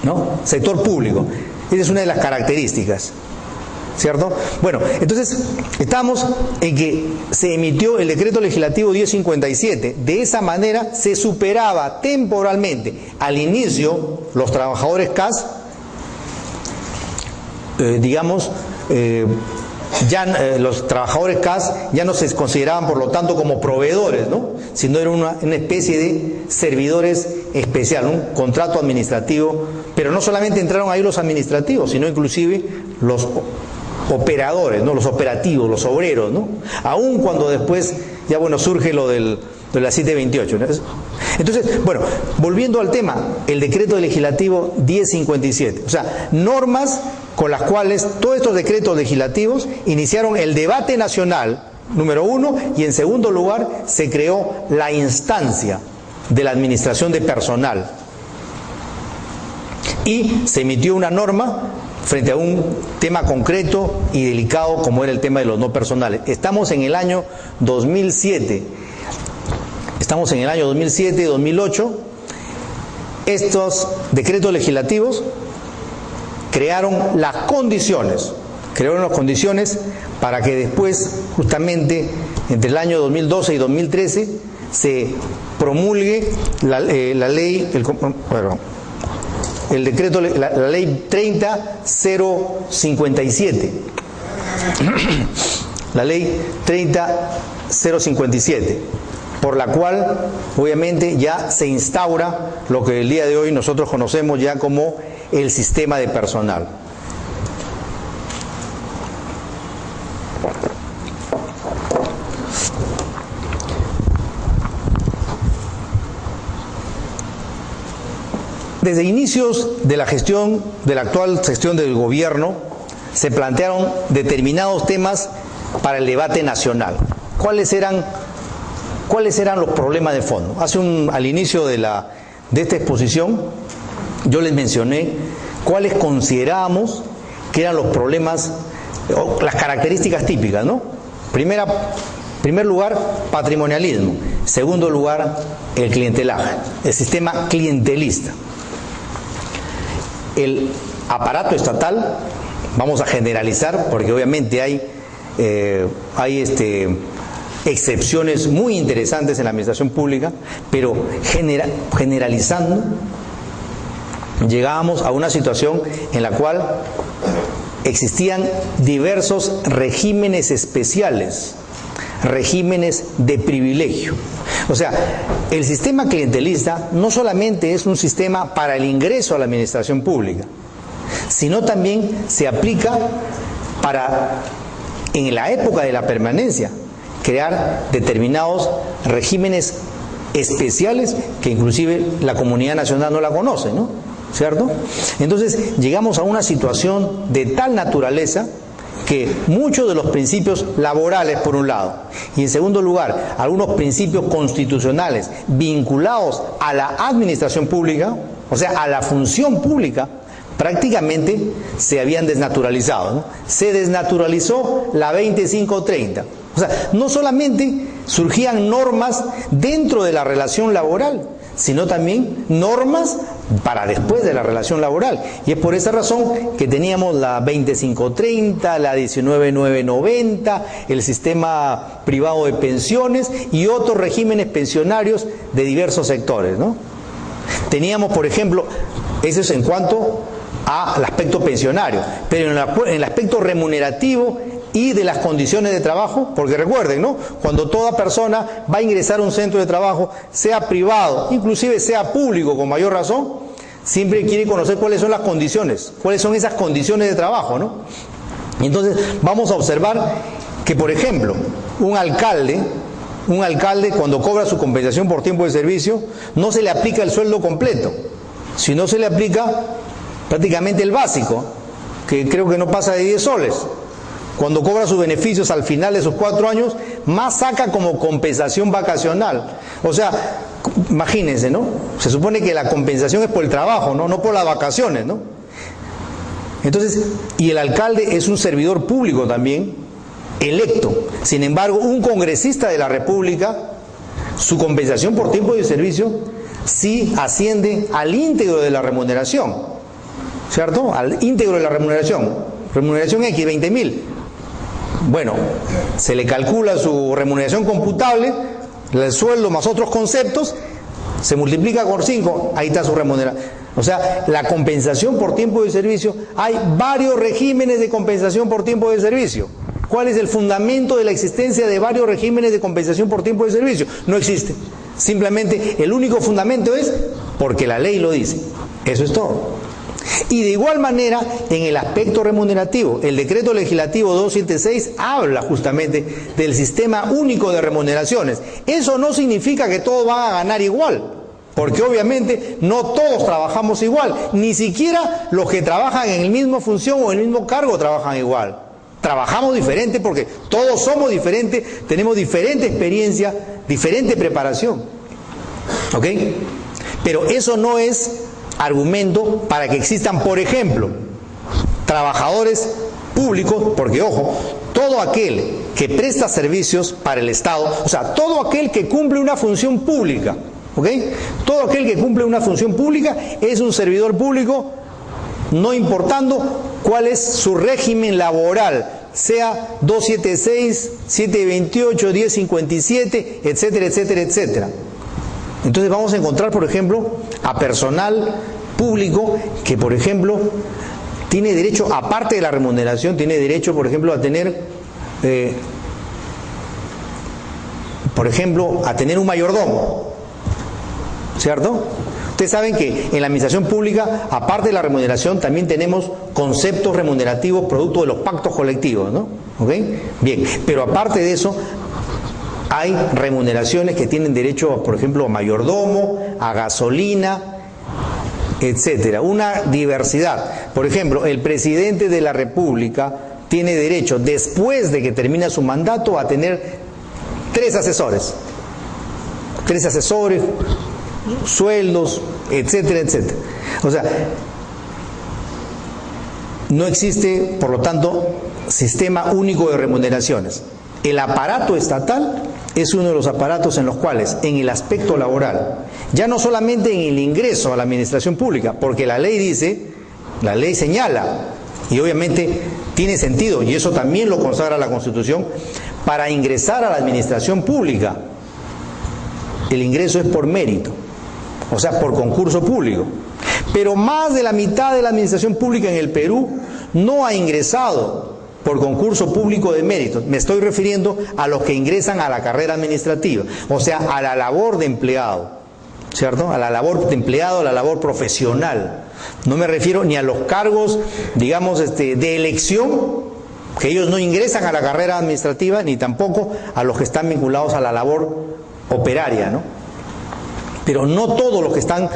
¿no? Sector público. Esa es una de las características, ¿cierto? Bueno, entonces estamos en que se emitió el decreto legislativo 1057. De esa manera se superaba temporalmente al inicio los trabajadores CAS, los trabajadores CAS ya no se consideraban por lo tanto como proveedores, ¿no? Sino era una especie de servidores especial, un contrato administrativo, pero no solamente entraron ahí los administrativos, sino inclusive los operadores, ¿no? Los operativos, los obreros, ¿no? Aún cuando después ya surge lo de la 728, ¿no? Entonces, volviendo al tema, el decreto legislativo 1057, o sea, normas con las cuales todos estos decretos legislativos iniciaron el debate nacional, número uno, y en segundo lugar se creó la instancia de la administración de personal. Y se emitió una norma frente a un tema concreto y delicado como era el tema de los no personales. Estamos en el año 2007. Estamos en el año 2007 y 2008. Estos decretos legislativos crearon las condiciones para que después, justamente entre el año 2012 y 2013, se promulgue la ley, el decreto, la ley 30.057. La ley 30.057, por la cual obviamente ya se instaura lo que el día de hoy nosotros conocemos ya como el sistema de personal. Desde inicios de la actual gestión del gobierno, se plantearon determinados temas para el debate nacional. ¿Cuáles eran los problemas de fondo? Al inicio de esta exposición, yo les mencioné cuáles considerábamos que eran los problemas, o las características típicas, ¿no? Primer lugar, patrimonialismo. Segundo lugar, el clientelaje, el sistema clientelista. El aparato estatal, vamos a generalizar, porque obviamente hay excepciones muy interesantes en la administración pública, pero generalizando, llegábamos a una situación en la cual existían diversos regímenes especiales, regímenes de privilegio. O sea, el sistema clientelista no solamente es un sistema para el ingreso a la administración pública, sino también se aplica para, en la época de la permanencia, crear determinados regímenes especiales que inclusive la comunidad nacional no la conoce, ¿no? ¿Cierto? Entonces llegamos a una situación de tal naturaleza que muchos de los principios laborales, por un lado, y en segundo lugar, algunos principios constitucionales vinculados a la administración pública, o sea, a la función pública, prácticamente se habían desnaturalizado, ¿no? Se desnaturalizó la 2530. O sea, no solamente surgían normas dentro de la relación laboral, sino también normas para después de la relación laboral. Y es por esa razón que teníamos la 2530, la 19990, el sistema privado de pensiones y otros regímenes pensionarios de diversos sectores, ¿no? Teníamos, por ejemplo, eso es en cuanto al aspecto pensionario, pero en el aspecto remunerativo y de las condiciones de trabajo, porque recuerden, ¿no? Cuando toda persona va a ingresar a un centro de trabajo, sea privado, inclusive sea público con mayor razón, siempre quiere conocer cuáles son las condiciones, cuáles son esas condiciones de trabajo, ¿no? Entonces vamos a observar que, por ejemplo, un alcalde cuando cobra su compensación por tiempo de servicio, no se le aplica el sueldo completo, sino se le aplica prácticamente el básico, que creo que no pasa de 10 soles. Cuando cobra sus beneficios al final de sus 4 años, más saca como compensación vacacional. O sea, imagínense, ¿no? Se supone que la compensación es por el trabajo, ¿no? No por las vacaciones, ¿no? Entonces, y el alcalde es un servidor público también, electo. Sin embargo, un congresista de la República, su compensación por tiempo de servicio sí asciende al íntegro de la remuneración, ¿cierto? Al íntegro de la remuneración. Remuneración X, 20.000. Bueno, se le calcula su remuneración computable, el sueldo más otros conceptos, se multiplica por 5, ahí está su remuneración. O sea, la compensación por tiempo de servicio, hay varios regímenes de compensación por tiempo de servicio. ¿Cuál es el fundamento de la existencia de varios regímenes de compensación por tiempo de servicio? No existe. Simplemente el único fundamento es porque la ley lo dice. Eso es todo. Y de igual manera, en el aspecto remunerativo, el decreto legislativo 276 habla justamente del sistema único de remuneraciones. Eso no significa que todos van a ganar igual. porque obviamente no todos trabajamos igual, ni siquiera los que trabajan en la misma función o en el mismo cargo trabajan igual. Trabajamos diferente porque todos somos diferentes, tenemos diferente experiencia, diferente preparación. ¿Ok? Pero eso no es argumento para que existan, por ejemplo, trabajadores públicos, porque ojo, todo aquel que presta servicios para el Estado, o sea, todo aquel que cumple una función pública, ¿ok? Todo aquel que cumple una función pública es un servidor público, no importando cuál es su régimen laboral, sea 276, 728, 1057, etcétera, etcétera, etcétera. Entonces vamos a encontrar, por ejemplo, a personal público que, por ejemplo, tiene derecho, aparte de la remuneración, tiene derecho, por ejemplo, a tener, un mayordomo, ¿cierto? Ustedes saben que en la administración pública, aparte de la remuneración, también tenemos conceptos remunerativos producto de los pactos colectivos, ¿no? ¿Ok? Bien, pero aparte de eso, hay remuneraciones que tienen derecho, por ejemplo, a mayordomo, a gasolina, etcétera. Una diversidad. Por ejemplo, el presidente de la República tiene derecho, después de que termina su mandato, a tener 3 asesores. 3 asesores, sueldos, etcétera, etcétera. O sea, no existe, por lo tanto, sistema único de remuneraciones. El aparato estatal es uno de los aparatos en los cuales, en el aspecto laboral, ya no solamente en el ingreso a la administración pública, porque la ley dice, la ley señala, y obviamente tiene sentido, y eso también lo consagra la Constitución, para ingresar a la administración pública, el ingreso es por mérito, o sea, por concurso público. Pero más de la mitad de la administración pública en el Perú no ha ingresado por concurso público de mérito. Me estoy refiriendo a los que ingresan a la carrera administrativa, o sea, a la labor de empleado, ¿cierto? A la labor de empleado, a la labor profesional. No me refiero ni a los cargos, digamos, de elección, que ellos no ingresan a la carrera administrativa, ni tampoco a los que están vinculados a la labor operaria, ¿no? Pero no todos los que están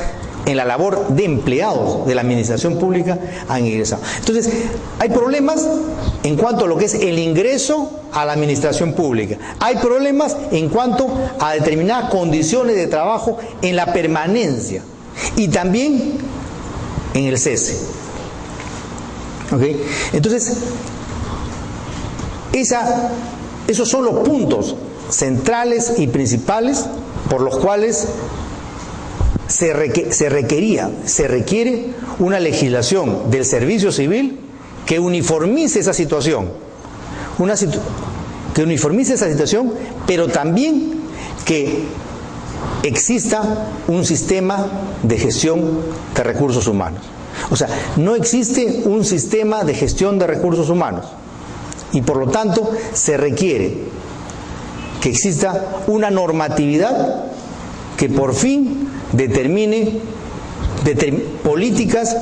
en la labor de empleados de la administración pública han ingresado. Entonces, hay problemas en cuanto a lo que es el ingreso a la administración pública. Hay problemas en cuanto a determinadas condiciones de trabajo en la permanencia y también en el cese. ¿Ok? Entonces, esos son los puntos centrales y principales por los cuales se requiere una legislación del servicio civil que uniformice esa situación, pero también que exista un sistema de gestión de recursos humanos. O sea, no existe un sistema de gestión de recursos humanos y por lo tanto se requiere que exista una normatividad que por fin determine políticas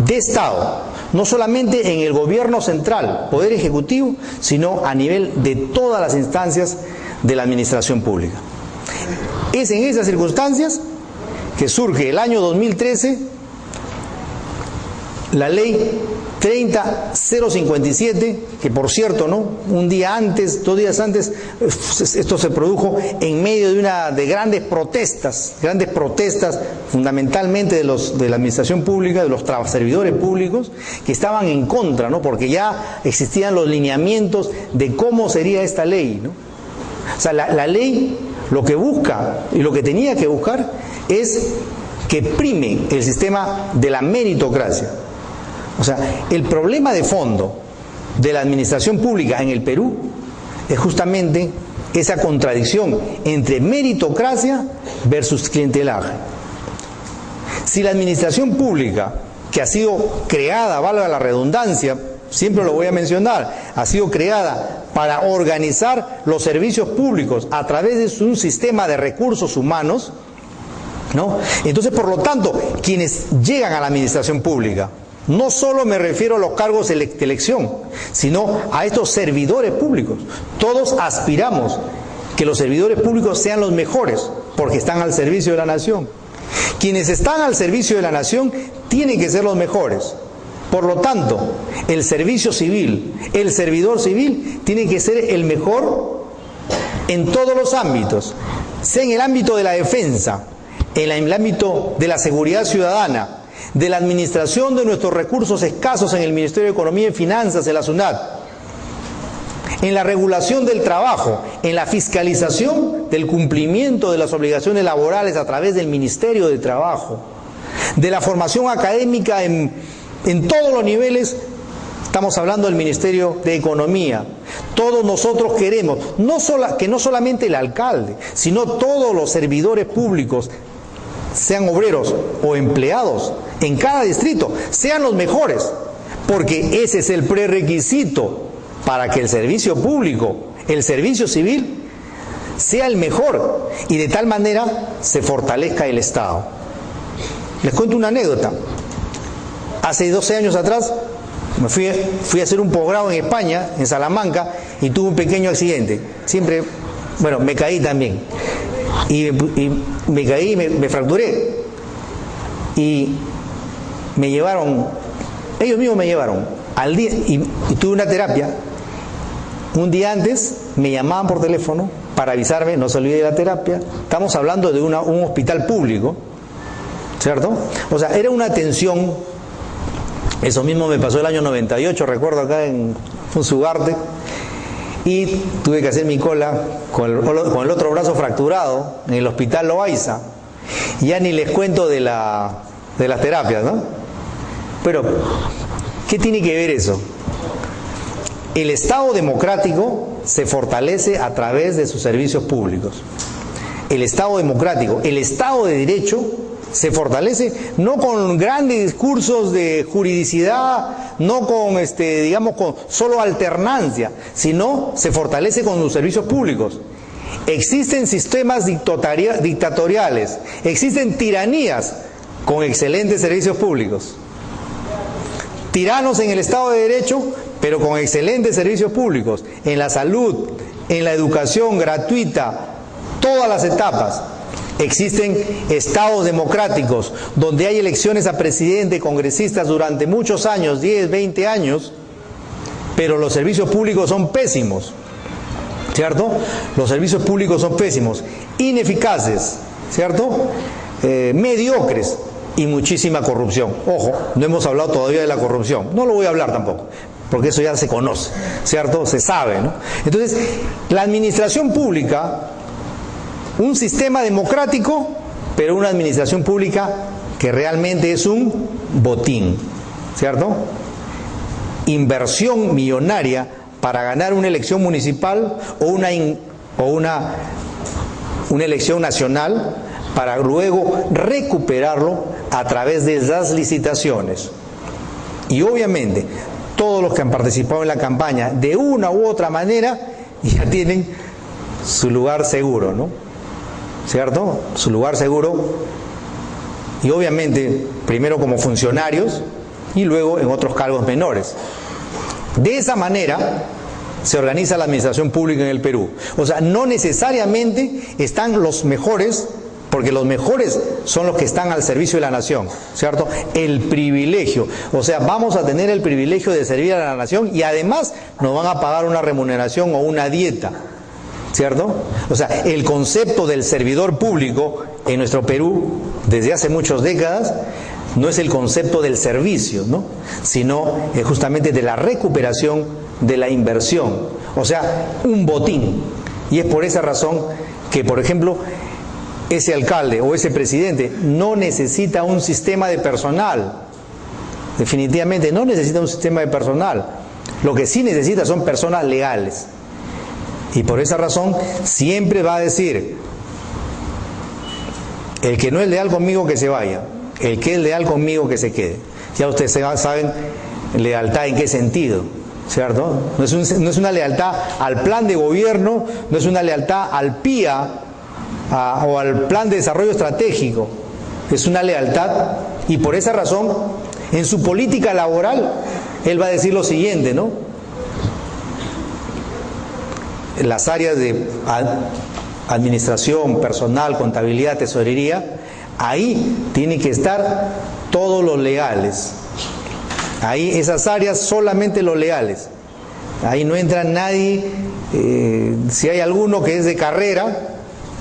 de Estado, no solamente en el gobierno central, poder ejecutivo, sino a nivel de todas las instancias de la administración pública. Es en esas circunstancias que surge el año 2013 la ley 30.057, que por cierto, ¿no?, un día antes, 2 días antes, esto se produjo en medio de grandes protestas fundamentalmente de la administración pública, de los servidores públicos, que estaban en contra, ¿no?, porque ya existían los lineamientos de cómo sería esta ley, ¿no? O sea, la ley lo que busca y lo que tenía que buscar es que prime el sistema de la meritocracia. O sea, el problema de fondo de la administración pública en el Perú es justamente esa contradicción entre meritocracia versus clientelaje. Si la administración pública, que ha sido creada, valga la redundancia, siempre lo voy a mencionar, ha sido creada para organizar los servicios públicos a través de un sistema de recursos humanos, ¿no? Entonces, por lo tanto, quienes llegan a la administración pública, no solo me refiero a los cargos de elección, sino a estos servidores públicos. Todos aspiramos que los servidores públicos sean los mejores, porque están al servicio de la nación. Quienes están al servicio de la nación tienen que ser los mejores. Por lo tanto, el servicio civil, el servidor civil, tiene que ser el mejor en todos los ámbitos, sea en el ámbito de la defensa, en el ámbito de la seguridad ciudadana, de la administración de nuestros recursos escasos en el Ministerio de Economía y Finanzas, en la SUNAT, en la regulación del trabajo, en la fiscalización del cumplimiento de las obligaciones laborales a través del Ministerio de Trabajo, de la formación académica en todos los niveles. Estamos hablando del Ministerio de Economía. Todos nosotros queremos, que no solamente el alcalde, sino todos los servidores públicos, sean obreros o empleados, en cada distrito, sean los mejores, porque ese es el prerequisito para que el servicio público, el servicio civil, sea el mejor y de tal manera se fortalezca el Estado. Les cuento una anécdota. Hace 12 años atrás me fui a hacer un posgrado en España, en Salamanca, y tuve un pequeño accidente. Me caí también. Y me caí, me fracturé. Y me llevaron, ellos mismos me llevaron al día, y tuve una terapia. Un día antes me llamaban por teléfono para avisarme, no se olvide de la terapia. Estamos hablando de un hospital público, ¿cierto? O sea, era una atención. Eso mismo me pasó el año 98, recuerdo, acá en Sugarte, y tuve que hacer mi cola con el otro brazo fracturado en el hospital Loaiza. Ya ni les cuento de las terapias, ¿no? Pero, ¿qué tiene que ver eso? El Estado democrático se fortalece a través de sus servicios públicos. El Estado democrático, el Estado de Derecho, se fortalece no con grandes discursos de juridicidad, no con, con solo alternancia, sino se fortalece con los servicios públicos. Existen sistemas dictatoriales, existen tiranías con excelentes servicios públicos. Tiranos en el Estado de Derecho, pero con excelentes servicios públicos, en la salud, en la educación gratuita, todas las etapas. Existen estados democráticos donde hay elecciones a presidente, congresistas durante muchos años, 10, 20 años, pero los servicios públicos son pésimos, ¿cierto? Los servicios públicos son pésimos, ineficaces, ¿cierto? Mediocres y muchísima corrupción. Ojo, no hemos hablado todavía de la corrupción, no lo voy a hablar tampoco, porque eso ya se conoce, ¿cierto? Se sabe, ¿no? Entonces, la administración pública, un sistema democrático, pero una administración pública que realmente es un botín, ¿cierto? Inversión millonaria para ganar una elección municipal o una elección nacional, para luego recuperarlo a través de las licitaciones. Y obviamente, todos los que han participado en la campaña, de una u otra manera, ya tienen su lugar seguro, ¿no? ¿Cierto? Su lugar seguro, y obviamente primero como funcionarios y luego en otros cargos menores. De esa manera se organiza la administración pública en el Perú. O sea, no necesariamente están los mejores, porque los mejores son los que están al servicio de la nación, ¿cierto? El privilegio, o sea, vamos a tener el privilegio de servir a la nación y además nos van a pagar una remuneración o una dieta, ¿cierto? O sea, el concepto del servidor público en nuestro Perú, desde hace muchas décadas, no es el concepto del servicio, ¿no? Sino justamente de la recuperación de la inversión, o sea, un botín. Y es por esa razón que, por ejemplo, ese alcalde o ese presidente no necesita un sistema de personal, definitivamente no necesita un sistema de personal. Lo que sí necesita son personas legales. Y por esa razón siempre va a decir: el que no es leal conmigo que se vaya, el que es leal conmigo que se quede. Ya ustedes saben lealtad en qué sentido, ¿cierto? No es una lealtad al plan de gobierno, no es una lealtad al PIA o al plan de desarrollo estratégico, es una lealtad. Y por esa razón, en su política laboral, él va a decir lo siguiente, ¿no? Las áreas de administración, personal, contabilidad, tesorería, Ahí tienen que estar todos los legales. Ahí esas áreas solamente los legales. Ahí no entra nadie. Si hay alguno que es de carrera,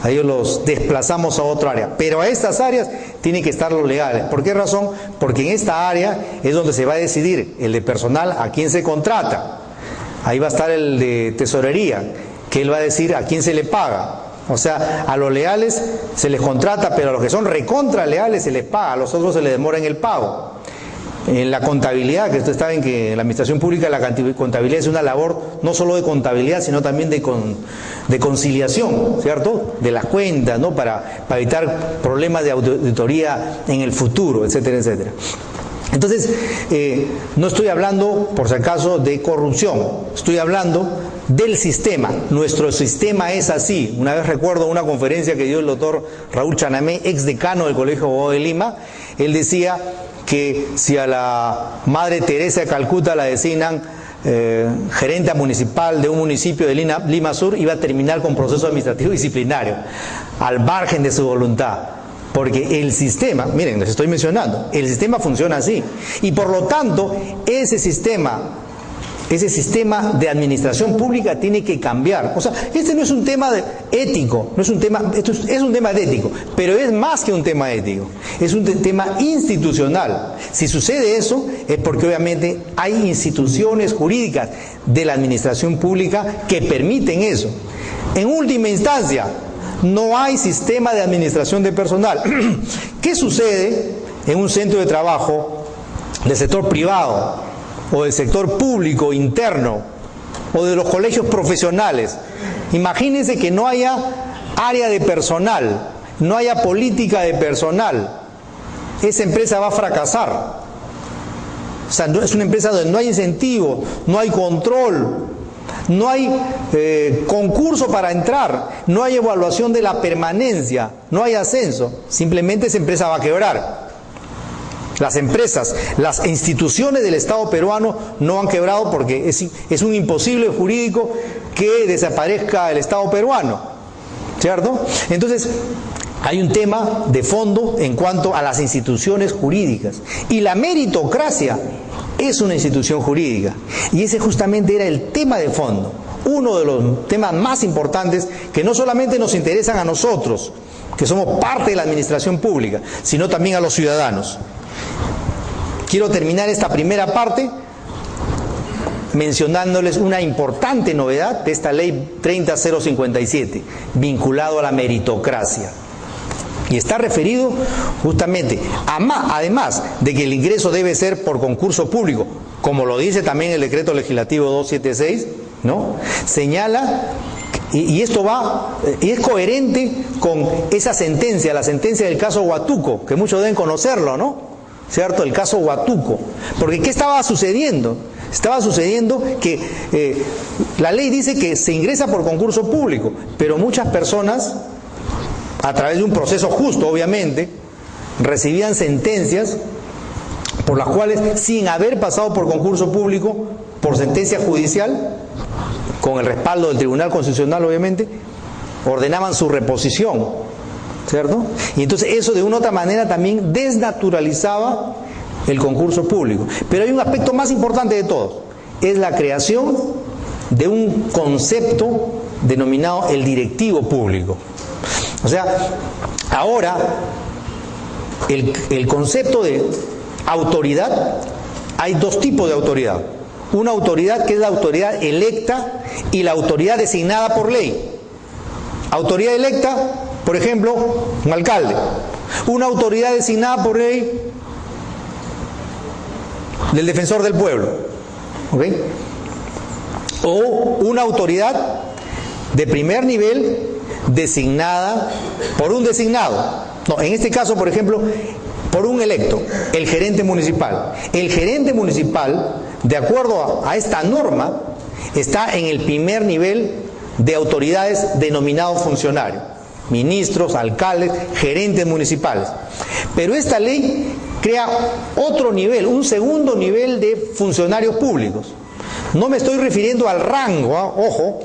a ellos los desplazamos a otra área. Pero a estas áreas tienen que estar los legales. ¿Por qué razón? Porque en esta área es donde se va a decidir el de personal a quién se contrata. Ahí va a estar el de tesorería, que él va a decir a quién se le paga. O sea, a los leales se les contrata, pero a los que son recontra leales se les paga, a los otros se les demora en el pago. En la contabilidad, que ustedes saben que en la administración pública la contabilidad es una labor no solo de contabilidad, sino también de conciliación, ¿cierto? De las cuentas, ¿no? Para evitar problemas de auditoría en el futuro, etcétera, etcétera. Entonces, no estoy hablando, por si acaso, de corrupción, estoy hablando del sistema. Nuestro sistema es así. Una vez recuerdo una conferencia que dio el doctor Raúl Chanamé, ex decano del Colegio de Abogados de Lima. Él decía que si a la Madre Teresa de Calcuta la designan gerente municipal de un municipio de Lima Sur, iba a terminar con proceso administrativo disciplinario, al margen de su voluntad. Porque el sistema, miren, les estoy mencionando, el sistema funciona así. Y por lo tanto, ese sistema de administración pública tiene que cambiar. O sea, este no es un tema ético, no es un tema, esto es un tema de ético, pero es más que un tema ético, es un tema institucional. Si sucede eso, es porque obviamente hay instituciones jurídicas de la administración pública que permiten eso. En última instancia, no hay sistema de administración de personal. ¿Qué sucede en un centro de trabajo del sector privado o del sector público interno o de los colegios profesionales? Imagínense que no haya área de personal, no haya política de personal. Esa empresa va a fracasar. O sea, es una empresa donde no hay incentivo, no hay control, no hay concurso para entrar, no hay evaluación de la permanencia, no hay ascenso. Simplemente esa empresa va a quebrar. Las empresas, las instituciones del Estado peruano no han quebrado porque es un imposible jurídico que desaparezca el Estado peruano, ¿cierto? Entonces, hay un tema de fondo en cuanto a las instituciones jurídicas. Y la meritocracia es una institución jurídica. Y ese justamente era el tema de fondo. Uno de los temas más importantes que no solamente nos interesan a nosotros, que somos parte de la administración pública, sino también a los ciudadanos. Quiero terminar esta primera parte mencionándoles una importante novedad de esta ley 30057, vinculado a la meritocracia. Y está referido justamente, además de que el ingreso debe ser por concurso público, como lo dice también el decreto legislativo 276, ¿no? Señala, y esto va, y es coherente con esa sentencia, la sentencia del caso Huatuco, que muchos deben conocerlo, ¿no? ¿Cierto? El caso Huatuco. Porque ¿qué estaba sucediendo? Estaba sucediendo que la ley dice que se ingresa por concurso público, pero muchas personas, a través de un proceso justo, obviamente, recibían sentencias por las cuales, sin haber pasado por concurso público, por sentencia judicial, con el respaldo del Tribunal Constitucional, obviamente, ordenaban su reposición, ¿cierto? Y entonces eso de una u otra manera también desnaturalizaba el concurso público. Pero hay un aspecto más importante de todos, es la creación de un concepto denominado el directivo público. O sea, ahora el concepto de autoridad, hay dos tipos de autoridad. Una autoridad que es la autoridad electa y la autoridad designada por ley. Autoridad electa, por ejemplo, un alcalde. Una autoridad designada por ley del defensor del pueblo. ¿Ok? O una autoridad de primer nivel designada por un designado. No, en este caso, por ejemplo, por un electo, el gerente municipal. El gerente municipal, de acuerdo a esta norma, está en el primer nivel de autoridades denominados funcionarios, ministros, alcaldes, gerentes municipales. Pero esta ley crea otro nivel, un segundo nivel de funcionarios públicos. No me estoy refiriendo al rango, ojo,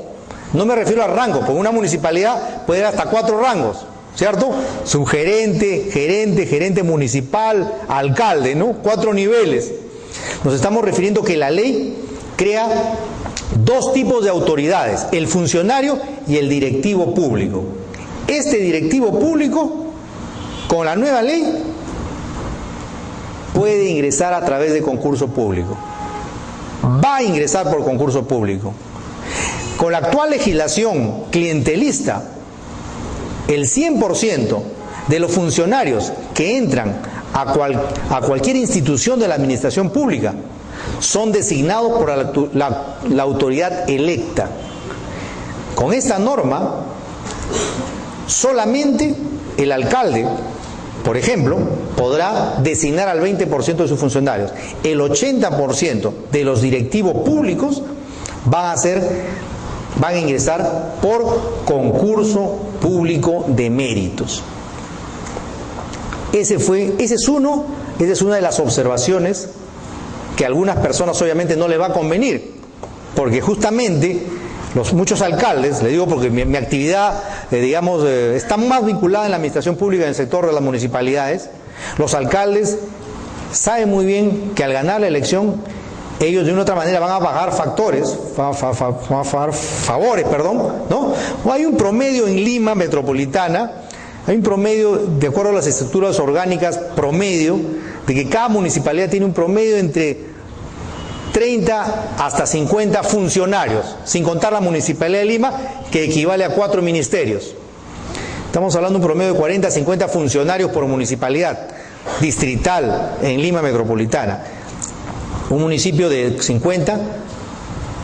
no me refiero al rango, porque una municipalidad puede dar hasta 4 rangos. ¿cierto? Subgerente, gerente, gerente municipal, alcalde, ¿no? 4 niveles. Nos estamos refiriendo que la ley crea 2 tipos de autoridades, el funcionario y el directivo público. Este directivo público, con la nueva ley, puede ingresar a través de concurso público. Va a ingresar por concurso público. Con la actual legislación clientelista, el 100% de los funcionarios que entran a cualquier institución de la administración pública son designados por la autoridad electa. Con esta norma, solamente el alcalde, por ejemplo, podrá designar al 20% de sus funcionarios. El 80% de los directivos públicos van a ingresar por concurso público de méritos. Esa es una de las observaciones que a algunas personas obviamente no les va a convenir, porque justamente muchos alcaldes, le digo porque mi actividad, está más vinculada en la administración pública en el sector de las municipalidades. Los alcaldes saben muy bien que al ganar la elección, ellos de una u otra manera van a pagar favores, ¿no? O hay un promedio en Lima metropolitana, hay un promedio, de acuerdo a las estructuras orgánicas, promedio, de que cada municipalidad tiene un promedio entre 30 hasta 50 funcionarios, sin contar la Municipalidad de Lima, que equivale a 4 ministerios. Estamos hablando de un promedio de 40 a 50 funcionarios por municipalidad distrital en Lima metropolitana. Un municipio de 50,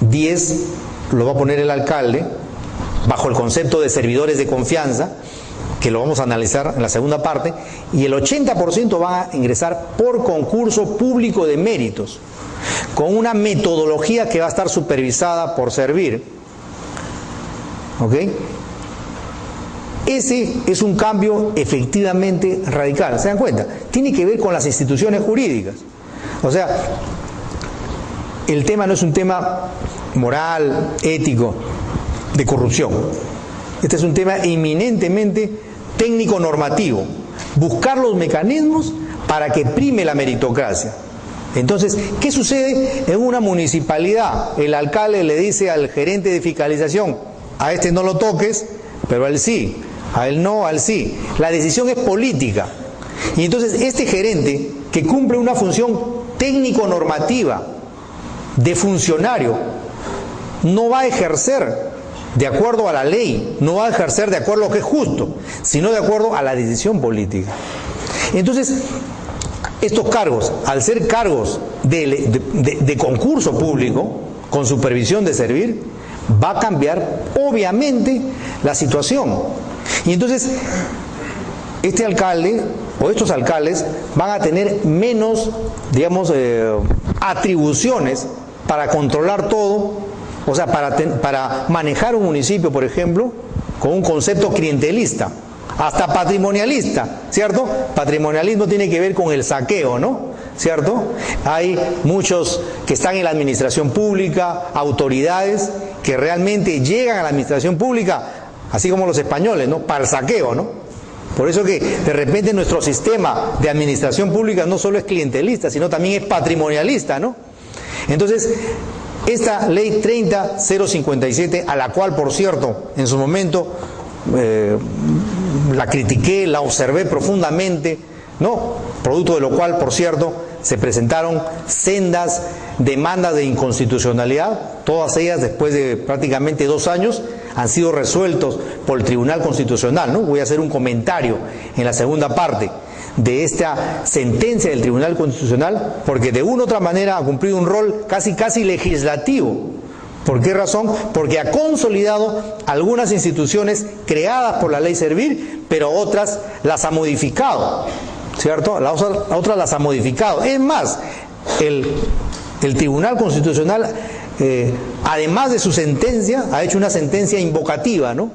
10 lo va a poner el alcalde, bajo el concepto de servidores de confianza, que lo vamos a analizar en la segunda parte, y el 80% va a ingresar por concurso público de méritos, con una metodología que va a estar supervisada por Servir. ¿Ok? Ese es un cambio efectivamente radical. ¿Se dan cuenta? Tiene que ver con las instituciones jurídicas. O sea, el tema no es un tema moral, ético, de corrupción. Este es un tema eminentemente técnico-normativo. Buscar los mecanismos para que prime la meritocracia. Entonces, ¿qué sucede en una municipalidad? El alcalde le dice al gerente de fiscalización: a este no lo toques, pero a él sí, a él no, a él sí. La decisión es política. Y entonces este gerente, que cumple una función técnico-normativa de funcionario, no va a ejercer de acuerdo a la ley, no va a ejercer de acuerdo a lo que es justo, sino de acuerdo a la decisión política. Entonces, estos cargos, al ser cargos de concurso público, con supervisión de Servir, va a cambiar obviamente la situación. Y entonces, este alcalde o estos alcaldes van a tener menos, atribuciones para controlar todo, o sea, para manejar un municipio, por ejemplo, con un concepto clientelista, hasta patrimonialista, ¿cierto? Patrimonialismo tiene que ver con el saqueo, ¿no? ¿Cierto? Hay muchos que están en la administración pública, autoridades que realmente llegan a la administración pública, así como los españoles, ¿no? Para el saqueo, ¿no? Por eso que de repente nuestro sistema de administración pública no solo es clientelista, sino también es patrimonialista, ¿no? Entonces, esta ley 30.057, a la cual, por cierto, en su momento la critiqué, la observé profundamente, ¿no? Producto de lo cual, por cierto, se presentaron sendas demandas de inconstitucionalidad, todas ellas después de prácticamente 2 años han sido resueltos por el Tribunal Constitucional, ¿no? Voy a hacer un comentario en la segunda parte de esta sentencia del Tribunal Constitucional, porque de una u otra manera ha cumplido un rol casi legislativo. ¿Por qué razón? Porque ha consolidado algunas instituciones creadas por la ley Servir, pero otras las ha modificado, ¿cierto? Otras las ha modificado. Es más, el Tribunal Constitucional, además de su sentencia, ha hecho una sentencia invocativa, ¿no?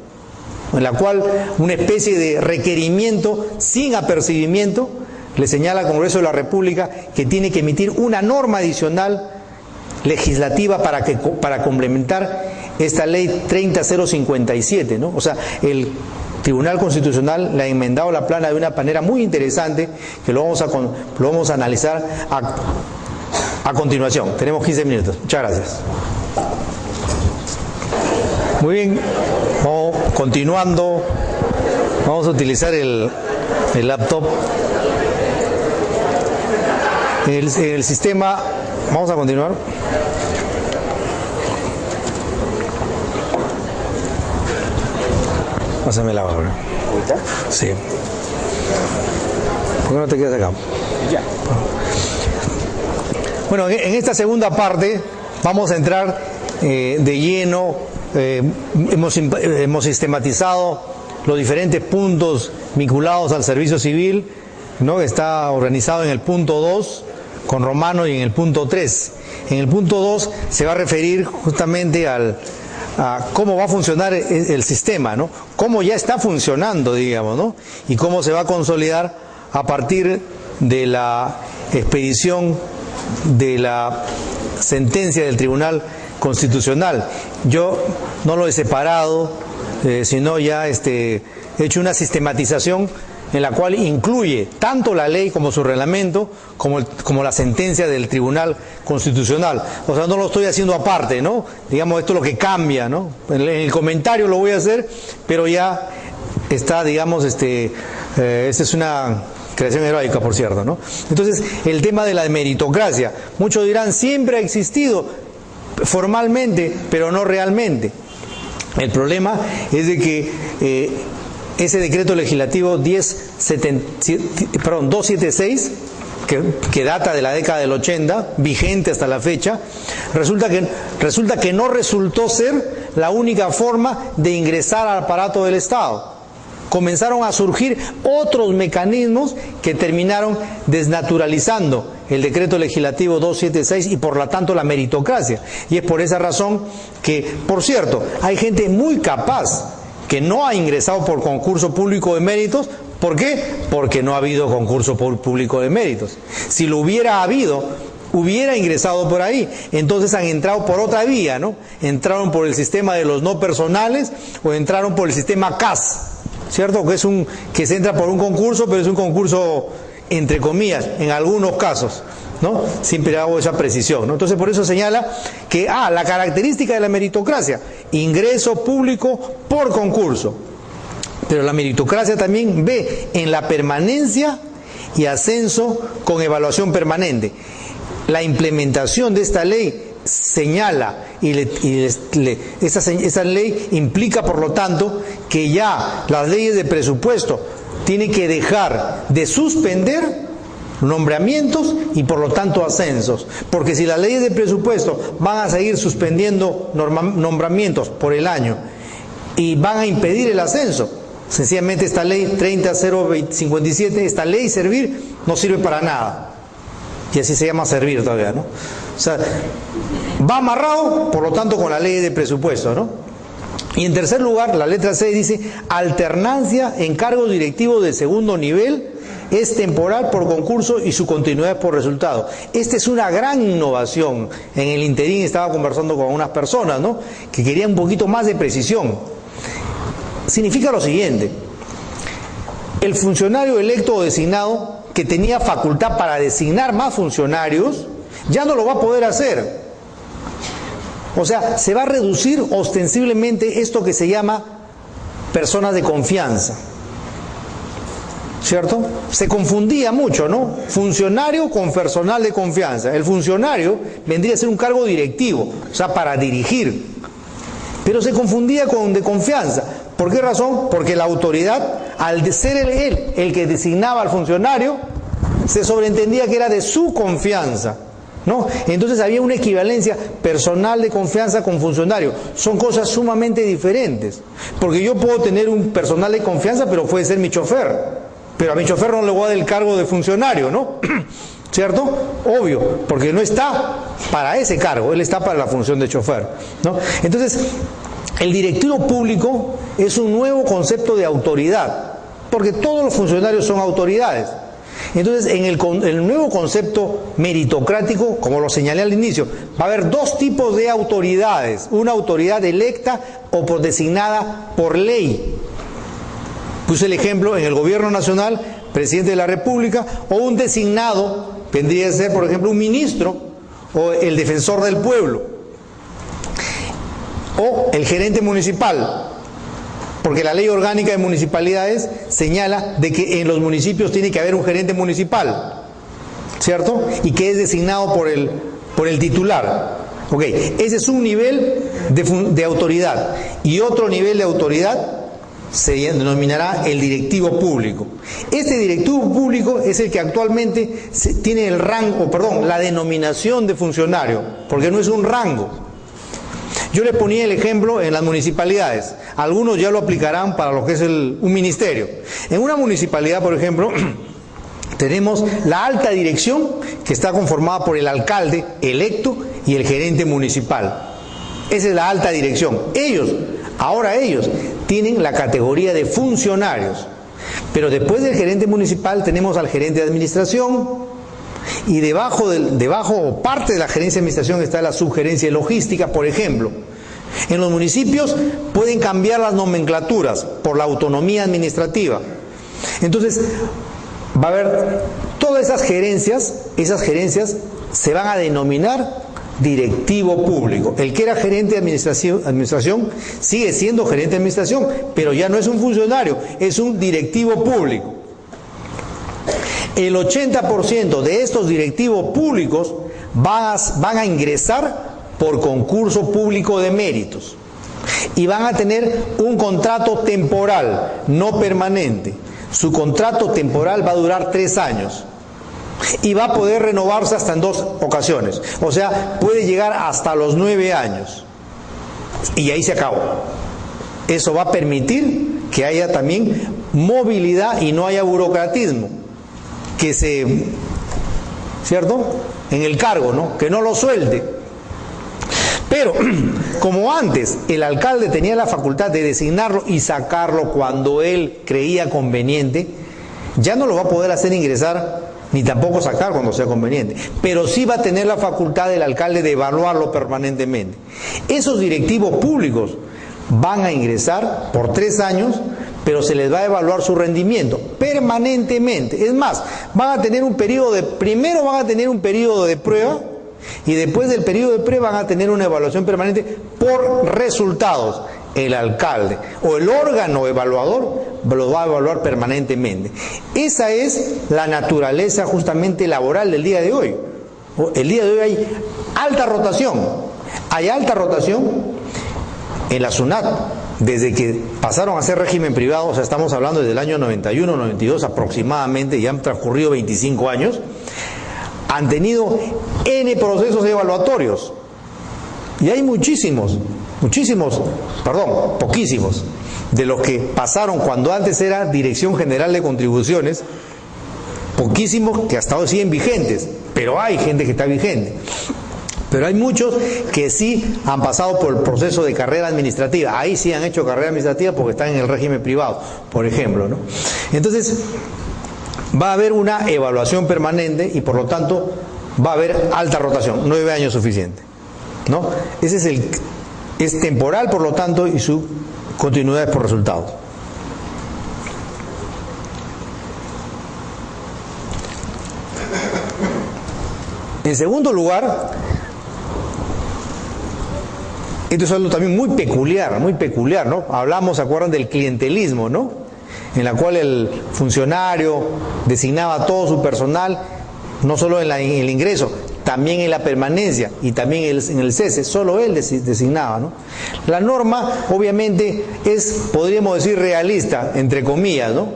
En la cual una especie de requerimiento sin apercibimiento le señala al Congreso de la República que tiene que emitir una norma adicional legislativa para complementar esta ley 30.057, ¿no? O sea, Tribunal Constitucional le ha enmendado la plana de una manera muy interesante que lo vamos a analizar a continuación. Tenemos 15 minutos. Muchas gracias. Muy bien, vamos continuando. Vamos a utilizar el laptop. El sistema, vamos a continuar. Pásame la palabra. ¿Ahorita? Sí. ¿Por qué no te quedas acá? Ya. Bueno, en esta segunda parte vamos a entrar de lleno. Hemos sistematizado los diferentes puntos vinculados al servicio civil, ¿no? Está organizado en el punto 2 con Romano y en el punto 3. En el punto 2 se va a referir justamente a cómo va a funcionar el sistema, ¿no? Cómo ya está funcionando, digamos, ¿no? Y cómo se va a consolidar a partir de la expedición de la sentencia del Tribunal Constitucional. Yo no lo he separado, sino ya he hecho una sistematización en la cual incluye tanto la ley como su reglamento, como la sentencia del Tribunal Constitucional. O sea, no lo estoy haciendo aparte, ¿no? Digamos, esto es lo que cambia, ¿no? En el comentario lo voy a hacer, pero ya está, digamos, esta es una creación heroica, por cierto, ¿no? Entonces, el tema de la meritocracia. Muchos dirán, siempre ha existido formalmente, pero no realmente. El problema es de que ese decreto legislativo 276, que data de la década del 80, vigente hasta la fecha, resulta que no resultó ser la única forma de ingresar al aparato del Estado. Comenzaron a surgir otros mecanismos que terminaron desnaturalizando el decreto legislativo 276 y por lo tanto la meritocracia. Y es por esa razón que, por cierto, hay gente muy capaz que no ha ingresado por concurso público de méritos. ¿Por qué? Porque no ha habido concurso público de méritos. Si lo hubiera habido, hubiera ingresado por ahí. Entonces han entrado por otra vía, ¿no? Entraron por el sistema de los no personales o entraron por el sistema CAS, ¿cierto? Que se entra por un concurso, pero es un concurso entre comillas, en algunos casos, ¿no? Siempre hago esa precisión, ¿no? Entonces por eso señala que la característica de la meritocracia, ingreso público por concurso. Pero la meritocracia también ve en la permanencia y ascenso con evaluación permanente. La implementación de esta ley señala esa ley implica, por lo tanto, que ya las leyes de presupuesto tienen que dejar de suspender nombramientos y por lo tanto ascensos, porque si las leyes de presupuesto van a seguir suspendiendo nombramientos por el año y van a impedir el ascenso, sencillamente esta ley 30.057, esta ley servir no sirve para nada, y así se llama servir todavía, ¿no? O sea, va amarrado, por lo tanto, con la ley de presupuesto, ¿no? Y en tercer lugar, la letra C dice, alternancia en cargos directivos de segundo nivel es temporal por concurso y su continuidad por resultado. Esta es una gran innovación. En el interín estaba conversando con unas personas, ¿no?, que querían un poquito más de precisión. Significa lo siguiente: el funcionario electo o designado que tenía facultad para designar más funcionarios ya no lo va a poder hacer. O sea, se va a reducir ostensiblemente esto que se llama personas de confianza, ¿cierto? Se confundía mucho, ¿no? Funcionario con personal de confianza. El funcionario vendría a ser un cargo directivo, o sea, para dirigir. Pero se confundía con de confianza. ¿Por qué razón? Porque la autoridad, al ser él el que designaba al funcionario, se sobreentendía que era de su confianza, ¿no? Entonces había una equivalencia personal de confianza con funcionario. Son cosas sumamente diferentes. Porque yo puedo tener un personal de confianza, pero puede ser mi chofer. Pero a mi chofer no le voy a dar el cargo de funcionario, ¿no? ¿Cierto? Obvio, porque no está para ese cargo, él está para la función de chofer, ¿no? Entonces, el directivo público es un nuevo concepto de autoridad, porque todos los funcionarios son autoridades. Entonces, en el nuevo concepto meritocrático, como lo señalé al inicio, va a haber dos tipos de autoridades: una autoridad electa o designada por ley, Puse el ejemplo en el gobierno nacional, presidente de la República, o un designado, vendría a ser, por ejemplo, un ministro, o el defensor del pueblo, o el gerente municipal, porque la ley orgánica de municipalidades señala de que en los municipios tiene que haber un gerente municipal, ¿cierto? Y que es designado por el titular. Ok, ese es un nivel de autoridad. Y otro nivel de autoridad se denominará el directivo público. Este directivo público es el que actualmente tiene el rango, la denominación de funcionario, porque no es un rango. Yo le ponía el ejemplo en las municipalidades. Algunos ya lo aplicarán para lo que es un ministerio. En una municipalidad, por ejemplo, tenemos la alta dirección, que está conformada por el alcalde electo y el gerente municipal. Esa es la alta dirección. Ahora ellos tienen la categoría de funcionarios. Pero después del gerente municipal tenemos al gerente de administración, y debajo o parte de la gerencia de administración está la subgerencia de logística, por ejemplo. En los municipios pueden cambiar las nomenclaturas por la autonomía administrativa. Entonces, va a haber todas esas gerencias se van a denominar directivo público. El que era gerente de administración sigue siendo gerente de administración, pero ya no es un funcionario, es un directivo público. El 80% de estos directivos públicos van a ingresar por concurso público de méritos y van a tener un contrato temporal, no permanente. Su contrato temporal va a durar 3 años y va a poder renovarse hasta en 2 ocasiones. O sea, puede llegar hasta los 9 años y ahí se acabó. Eso va a permitir que haya también movilidad y no haya burocratismo. ¿Cierto? En el cargo, ¿no? Que no lo suelte. Pero, como antes el alcalde tenía la facultad de designarlo y sacarlo cuando él creía conveniente, ya no lo va a poder hacer ingresar ni tampoco sacar cuando sea conveniente. Pero sí va a tener la facultad del alcalde de evaluarlo permanentemente. Esos directivos públicos van a ingresar por 3 años, pero se les va a evaluar su rendimiento permanentemente. Es más, primero van a tener un periodo de prueba y después del periodo de prueba van a tener una evaluación permanente por resultados. El alcalde o el órgano evaluador los va a evaluar permanentemente. Esa es la naturaleza justamente laboral del día de hoy. El día de hoy hay alta rotación. Hay alta rotación en la SUNAT. Desde que pasaron a ser régimen privado, o sea, estamos hablando desde el año 91, 92 aproximadamente, ya han transcurrido 25 años, han tenido N procesos evaluatorios. Y hay poquísimos, de los que pasaron cuando antes era Dirección General de Contribuciones, poquísimos que hasta hoy siguen vigentes, pero hay gente que está vigente. Pero hay muchos que sí han pasado por el proceso de carrera administrativa. Ahí sí han hecho carrera administrativa porque están en el régimen privado, por ejemplo, ¿no? Entonces, va a haber una evaluación permanente y por lo tanto va a haber alta rotación, 9 años suficiente, ¿no? Es temporal, por lo tanto, y su continuidad es por resultados. En segundo lugar, esto es algo también muy peculiar, ¿no? Hablamos, ¿se acuerdan del clientelismo, ¿no? En la cual el funcionario designaba a todo su personal, no solo en el ingreso, también en la permanencia y también en el cese, solo él designaba, ¿no? La norma, obviamente, podríamos decir, realista, entre comillas, ¿no?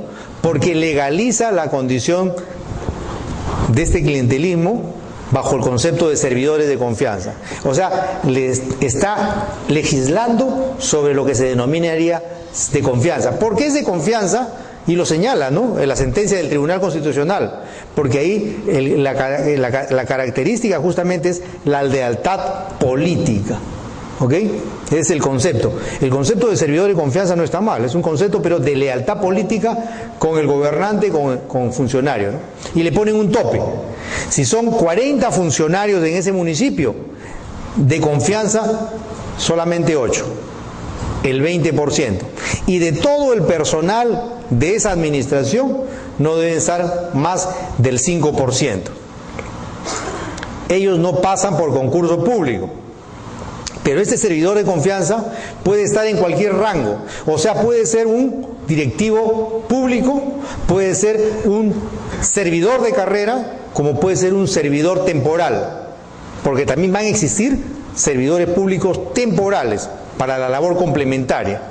Porque legaliza la condición de este clientelismo bajo el concepto de servidores de confianza. O sea, está legislando sobre lo que se denominaría de confianza. ¿Por qué es de confianza? Y lo señala, ¿no?, en la sentencia del Tribunal Constitucional, porque ahí la característica justamente es la lealtad política. ¿Ok? Ese es el concepto. El concepto de servidor de confianza no está mal, es un concepto, pero de lealtad política con el gobernante, con funcionario, ¿no? Y le ponen un tope. Si son 40 funcionarios en ese municipio, de confianza solamente 8, el 20%. Y de todo el personal de esa administración no deben estar más del 5%. Ellos no pasan por concurso público. Pero este servidor de confianza puede estar en cualquier rango. O sea, puede ser un directivo público, puede ser un servidor de carrera, como puede ser un servidor temporal. Porque también van a existir servidores públicos temporales para la labor complementaria,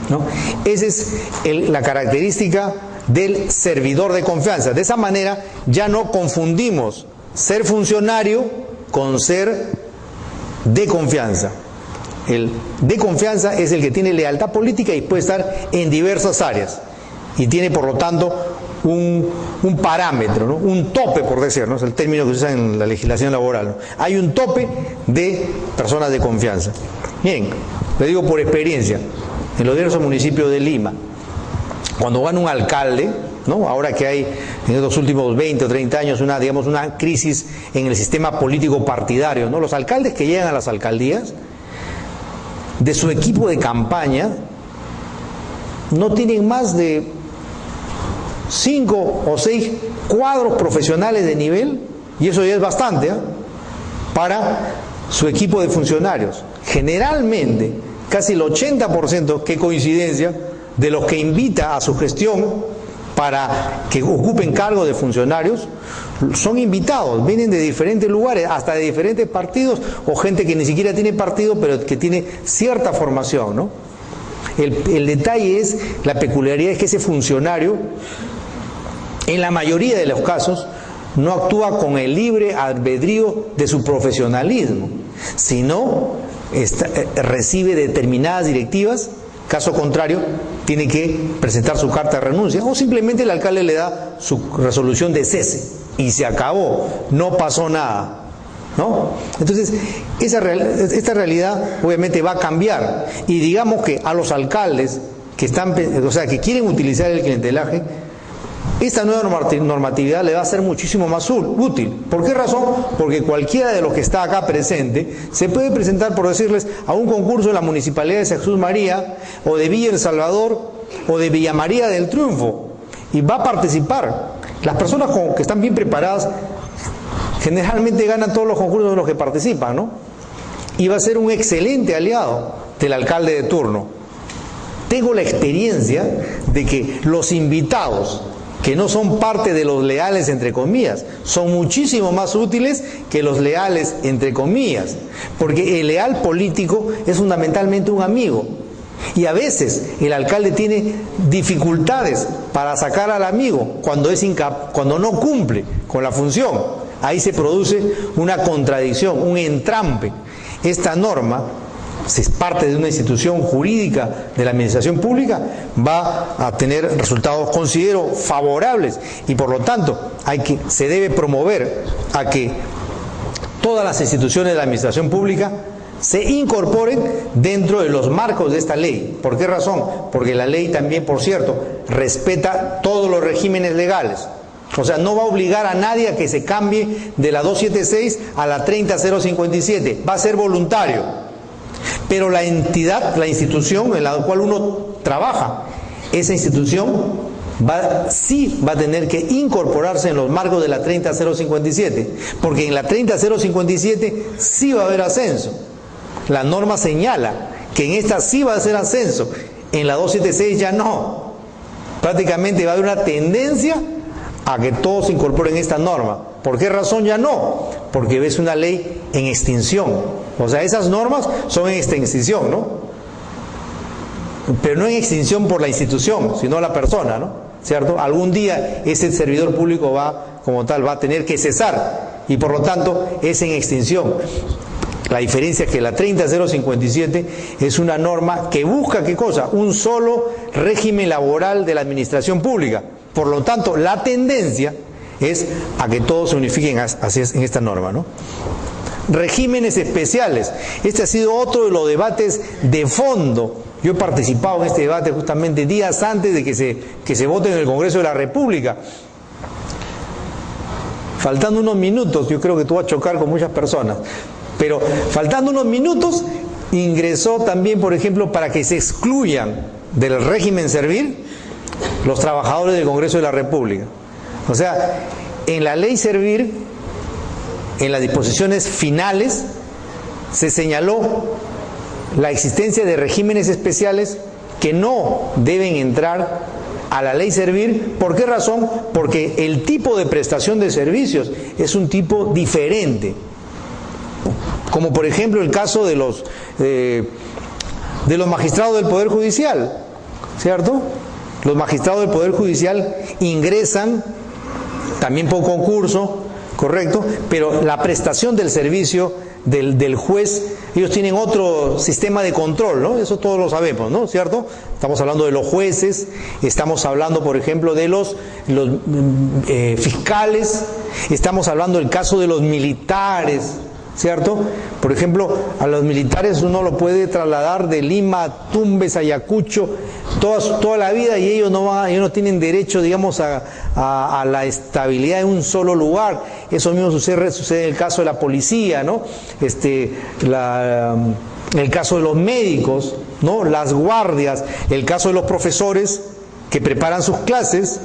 ¿no? Esa es la característica del servidor de confianza. De esa manera ya no confundimos ser funcionario con ser de confianza. El de confianza es el que tiene lealtad política y puede estar en diversas áreas y tiene por lo tanto un parámetro, ¿no? Un tope, por decir, ¿no? Es el término que se usa en la legislación laboral, ¿no? Hay un tope de personas de confianza. Bien, le digo por experiencia, en los diversos municipios de Lima, cuando gana un alcalde, ¿no? Ahora que hay en estos últimos 20 o 30 años una crisis en el sistema político partidario, ¿no? Los alcaldes que llegan a las alcaldías, de su equipo de campaña, no tienen más de 5 o 6 cuadros profesionales de nivel, y eso ya es bastante, ¿eh?, para su equipo de funcionarios. Generalmente, casi el 80%, qué coincidencia, de los que invita a su gestión para que ocupen cargos de funcionarios, son invitados, vienen de diferentes lugares, hasta de diferentes partidos, o gente que ni siquiera tiene partido, pero que tiene cierta formación, ¿no? El detalle es, la peculiaridad es que ese funcionario, en la mayoría de los casos, no actúa con el libre albedrío de su profesionalismo, sino recibe determinadas directivas. Caso contrario, tiene que presentar su carta de renuncia, o simplemente el alcalde le da su resolución de cese y se acabó, no pasó nada, ¿no? Entonces, esta realidad obviamente va a cambiar, y digamos que a los alcaldes que que quieren utilizar el clientelaje, esta nueva normatividad le va a ser muchísimo más útil. ¿Por qué razón? Porque cualquiera de los que está acá presente se puede presentar, por decirles, a un concurso de la Municipalidad de Jesús María, o de Villa El Salvador, o de Villa María del Triunfo, y va a participar. Las personas que están bien preparadas generalmente ganan todos los concursos en los que participan, ¿no? Y va a ser un excelente aliado del alcalde de turno. Tengo la experiencia de que los invitados que no son parte de los leales, entre comillas, son muchísimo más útiles que los leales, entre comillas, porque el leal político es fundamentalmente un amigo, y a veces el alcalde tiene dificultades para sacar al amigo cuando no cumple con la función. Ahí se produce una contradicción, un entrampe. Esta norma, si es parte de una institución jurídica de la administración pública, va a tener resultados, considero, favorables, y por lo tanto se debe promover a que todas las instituciones de la administración pública se incorporen dentro de los marcos de esta ley. ¿Por qué razón? Porque la ley también, por cierto, respeta todos los regímenes legales. O sea, no va a obligar a nadie a que se cambie de la 276 a la 30057. Va a ser voluntario. Pero la entidad, la institución en la cual uno trabaja, esa institución sí va a tener que incorporarse en los marcos de la 30057, porque en la 30057 sí va a haber ascenso. La norma señala que en esta sí va a ser ascenso, en la 276 ya no. Prácticamente va a haber una tendencia a que todos se incorporen esta norma. ¿Por qué razón ya no? Porque es una ley en extinción. O sea, esas normas son en extinción, ¿no? Pero no en extinción por la institución, sino la persona, ¿no? ¿Cierto? Algún día ese servidor público como tal, va a tener que cesar, y por lo tanto es en extinción. La diferencia es que la 30057 es una norma que busca, ¿qué cosa? Un solo régimen laboral de la administración pública. Por lo tanto, la tendencia es a que todos se unifiquen así en esta norma, ¿no? Regímenes especiales. Este ha sido otro de los debates de fondo. Yo he participado en este debate justamente días antes de que se vote en el Congreso de la República. Faltando unos minutos, yo creo que tú vas a chocar con muchas personas, pero faltando unos minutos ingresó también, por ejemplo, para que se excluyan del régimen Servir los trabajadores del Congreso de la República. O sea, en la ley Servir, en las disposiciones finales, se señaló la existencia de regímenes especiales que no deben entrar a la ley Servir. ¿Por qué razón? Porque el tipo de prestación de servicios es un tipo diferente. Como por ejemplo el caso de los magistrados del Poder Judicial, ¿cierto? Los magistrados del Poder Judicial ingresan también por concurso, correcto, pero la prestación del servicio del juez, ellos tienen otro sistema de control, ¿no? Eso todos lo sabemos, ¿no? ¿Cierto? Estamos hablando de los jueces, estamos hablando, por ejemplo, de los fiscales, estamos hablando del caso de los militares, ¿cierto? Por ejemplo, a los militares uno lo puede trasladar de Lima a Tumbes, Ayacucho, toda la vida, y ellos no tienen derecho, digamos, a la estabilidad en un solo lugar. Eso mismo sucede en el caso de la policía, ¿no? El caso de los médicos, ¿no? Las guardias, el caso de los profesores que preparan sus clases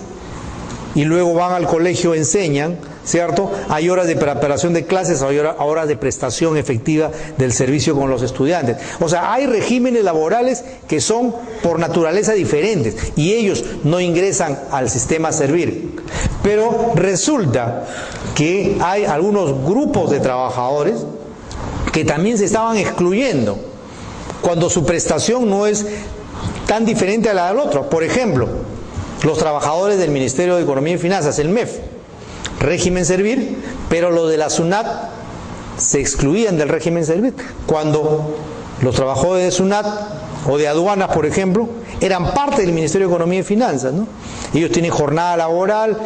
y luego van al colegio, enseñan, ¿cierto? Hay horas de preparación de clases, hay horas de prestación efectiva del servicio con los estudiantes. O sea, hay regímenes laborales que son por naturaleza diferentes y ellos no ingresan al sistema Servir. Pero resulta que hay algunos grupos de trabajadores que también se estaban excluyendo cuando su prestación no es tan diferente a la del otro. Por ejemplo, los trabajadores del Ministerio de Economía y Finanzas, el MEF, régimen Servir, pero los de la SUNAT se excluían del régimen Servir, cuando los trabajadores de SUNAT o de aduanas, por ejemplo, eran parte del Ministerio de Economía y Finanzas, ¿no? Ellos tienen jornada laboral,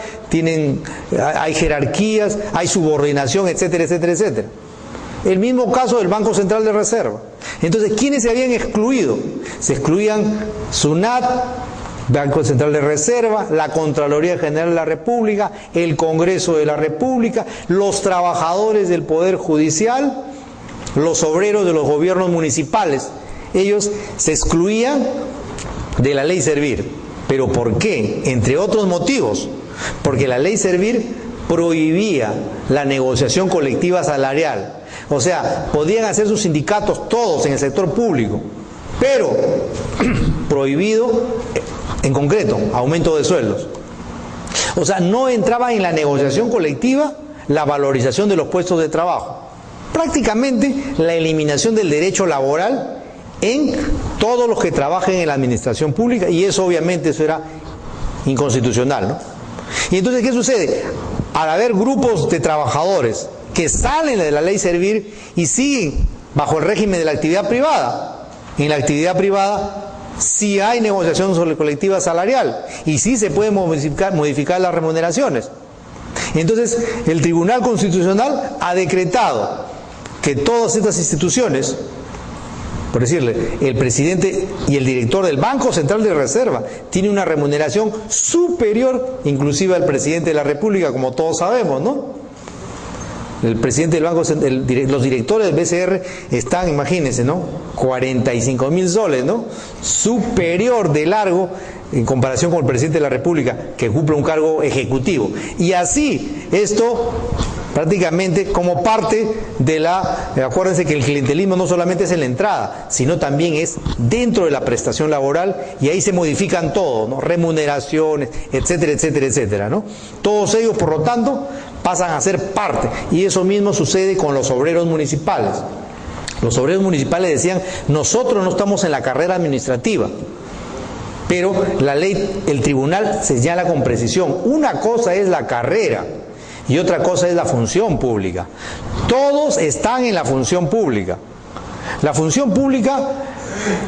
hay jerarquías, hay subordinación, etcétera, etcétera, etcétera. El mismo caso del Banco Central de Reserva. Entonces, ¿quiénes se habían excluido? Se excluían SUNAT, Banco Central de Reserva, la Contraloría General de la República, el Congreso de la República, los trabajadores del Poder Judicial, los obreros de los gobiernos municipales. Ellos se excluían de la ley Servir. ¿Pero por qué? Entre otros motivos. Porque la ley Servir prohibía la negociación colectiva salarial. O sea, podían hacer sus sindicatos todos en el sector público, pero prohibido en concreto, aumento de sueldos. O sea, no entraba en la negociación colectiva la valorización de los puestos de trabajo. Prácticamente la eliminación del derecho laboral en todos los que trabajen en la administración pública, y eso obviamente eso era inconstitucional, ¿no? Y entonces, ¿qué sucede? Al haber grupos de trabajadores que salen de la ley Servir y siguen bajo el régimen de la actividad privada, en la actividad privada sí hay negociación sobre colectiva salarial y sí se pueden modificar las remuneraciones. Entonces, el Tribunal Constitucional ha decretado que todas estas instituciones, por decirle, el presidente y el director del Banco Central de Reserva tiene una remuneración superior inclusive al presidente de la República, como todos sabemos, ¿no? El presidente del Banco Central, los directores del BCR están, imagínense, ¿no? 45.000 soles, ¿no? Superior de largo en comparación con el presidente de la República, que cumple un cargo ejecutivo. Y así, esto prácticamente como parte de acuérdense que el clientelismo no solamente es en la entrada, sino también es dentro de la prestación laboral, y ahí se modifican todo, ¿no? Remuneraciones, etcétera, etcétera, etcétera, ¿no? Todos ellos, por lo tanto, pasan a ser parte, y eso mismo sucede con los obreros municipales. Los obreros municipales decían, nosotros no estamos en la carrera administrativa, pero la ley, el tribunal señala con precisión, una cosa es la carrera y otra cosa es la función pública. Todos están en la función pública. La función pública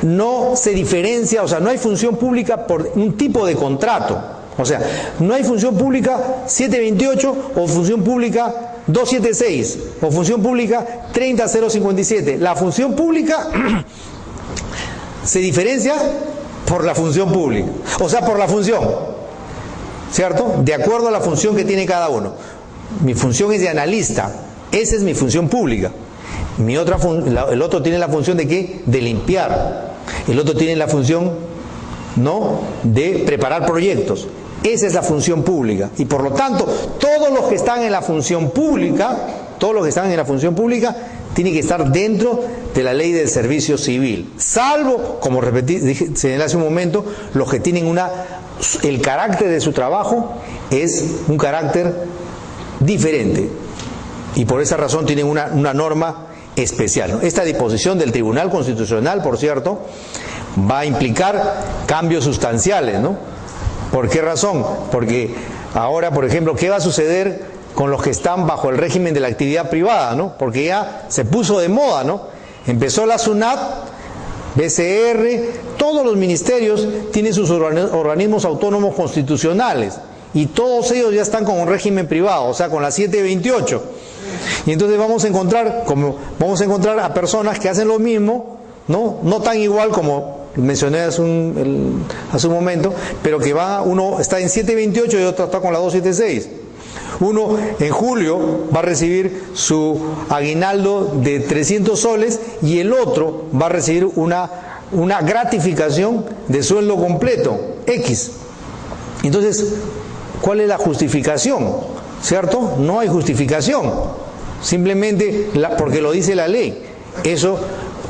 no se diferencia, o sea, no hay función pública por un tipo de contrato. O sea, no hay función pública 728 o función pública 276 o función pública 30057. La función pública se diferencia por la función pública, o sea, por la función, ¿cierto? De acuerdo a la función que tiene cada uno. Mi función es de analista, esa es mi función pública. El otro tiene la función de ¿qué? De limpiar. El otro tiene la función ¿no?, de preparar proyectos. Esa es la función pública. Y por lo tanto, todos los que están en la función pública, tienen que estar dentro de la ley del servicio civil. Salvo, como señalé hace un momento, los que tienen el carácter de su trabajo es un carácter diferente. Y por esa razón tienen una norma especial, ¿no? Esta disposición del Tribunal Constitucional, por cierto, va a implicar cambios sustanciales, ¿no? ¿Por qué razón? Porque ahora, por ejemplo, ¿qué va a suceder con los que están bajo el régimen de la actividad privada, ¿no? Porque ya se puso de moda, ¿no? Empezó la SUNAT, BCR, todos los ministerios tienen sus organismos autónomos constitucionales y todos ellos ya están con un régimen privado, o sea, con la 728. Y entonces vamos a encontrar a personas que hacen lo mismo, no tan igual como mencioné hace un momento, pero que uno está en 728 y otro está con la 276. Uno en julio va a recibir su aguinaldo de 300 soles y el otro va a recibir una gratificación de sueldo completo, X. Entonces, ¿cuál es la justificación? ¿Cierto? No hay justificación. Simplemente porque lo dice la ley. Eso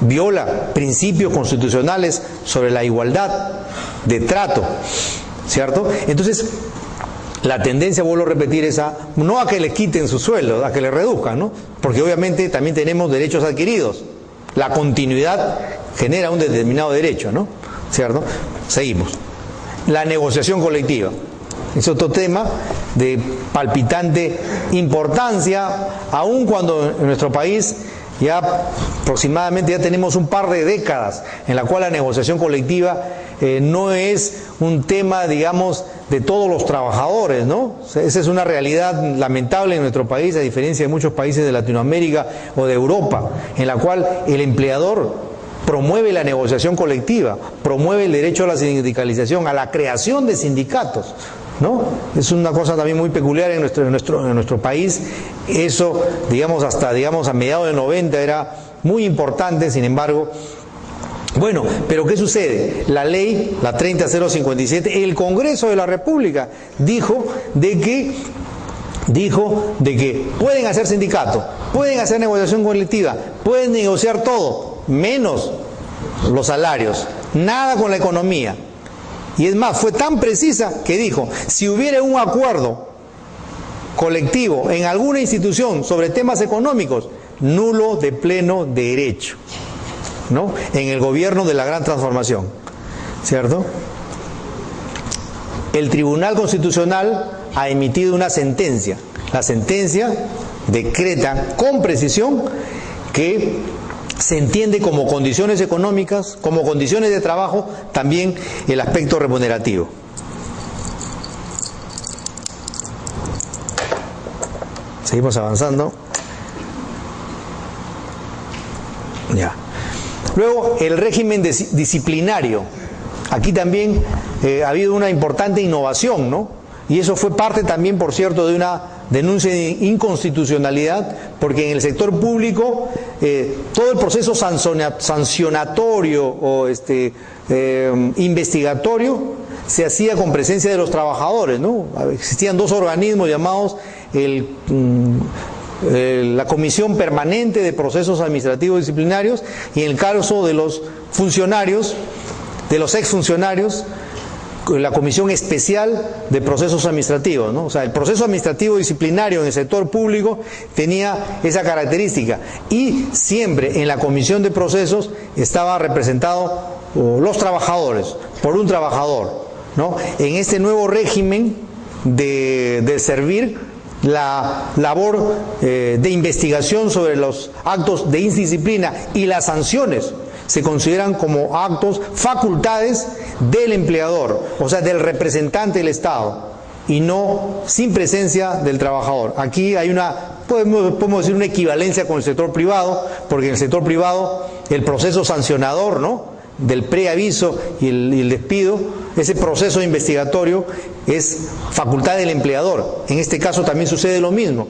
viola principios constitucionales sobre la igualdad de trato, ¿cierto? Entonces, la tendencia, vuelvo a repetir, no a que le quiten su sueldo, a que le reduzcan, ¿no? Porque obviamente también tenemos derechos adquiridos. La continuidad genera un determinado derecho, ¿no? ¿Cierto? Seguimos. La negociación colectiva. Es otro tema de palpitante importancia, aun cuando en nuestro país aproximadamente tenemos un par de décadas en la cual la negociación colectiva no es un tema, digamos, de todos los trabajadores, ¿no? Esa es una realidad lamentable en nuestro país, a diferencia de muchos países de Latinoamérica o de Europa, en la cual el empleador promueve la negociación colectiva, promueve el derecho a la sindicalización, a la creación de sindicatos, ¿no? Es una cosa también muy peculiar en nuestro país. Eso, hasta a mediados de 90 era muy importante. Sin embargo, bueno, pero ¿qué sucede? La ley, la 30057, el Congreso de la República dijo de que pueden hacer sindicatos, pueden hacer negociación colectiva, pueden negociar todo, menos los salarios, nada con la economía. Y es más, fue tan precisa que dijo, si hubiera un acuerdo colectivo en alguna institución sobre temas económicos, nulo de pleno derecho, ¿no? En el gobierno de la gran transformación, ¿cierto? El Tribunal Constitucional ha emitido una sentencia. La sentencia decreta con precisión que se entiende como condiciones económicas, como condiciones de trabajo, también el aspecto remunerativo. Seguimos avanzando. Ya. Luego, el régimen disciplinario. Aquí también ha habido una importante innovación, ¿no? Y eso fue parte también, por cierto, de una denuncia de inconstitucionalidad, porque en el sector público todo el proceso sancionatorio o investigatorio se hacía con presencia de los trabajadores, ¿no? Existían dos organismos llamados la Comisión Permanente de Procesos Administrativos Disciplinarios, y en el caso de los funcionarios, de los exfuncionarios, la Comisión Especial de Procesos Administrativos, ¿no? O sea, el proceso administrativo disciplinario en el sector público tenía esa característica, y siempre en la Comisión de Procesos estaba representado los trabajadores, por un trabajador, ¿no? En este nuevo régimen de servir, la labor de investigación sobre los actos de indisciplina y las sanciones se consideran como actos, facultades del empleador, o sea, del representante del Estado, y no sin presencia del trabajador. Aquí hay podemos decir una equivalencia con el sector privado, porque en el sector privado el proceso sancionador, ¿no?, del preaviso y el despido, ese proceso investigatorio es facultad del empleador. En este caso también sucede lo mismo.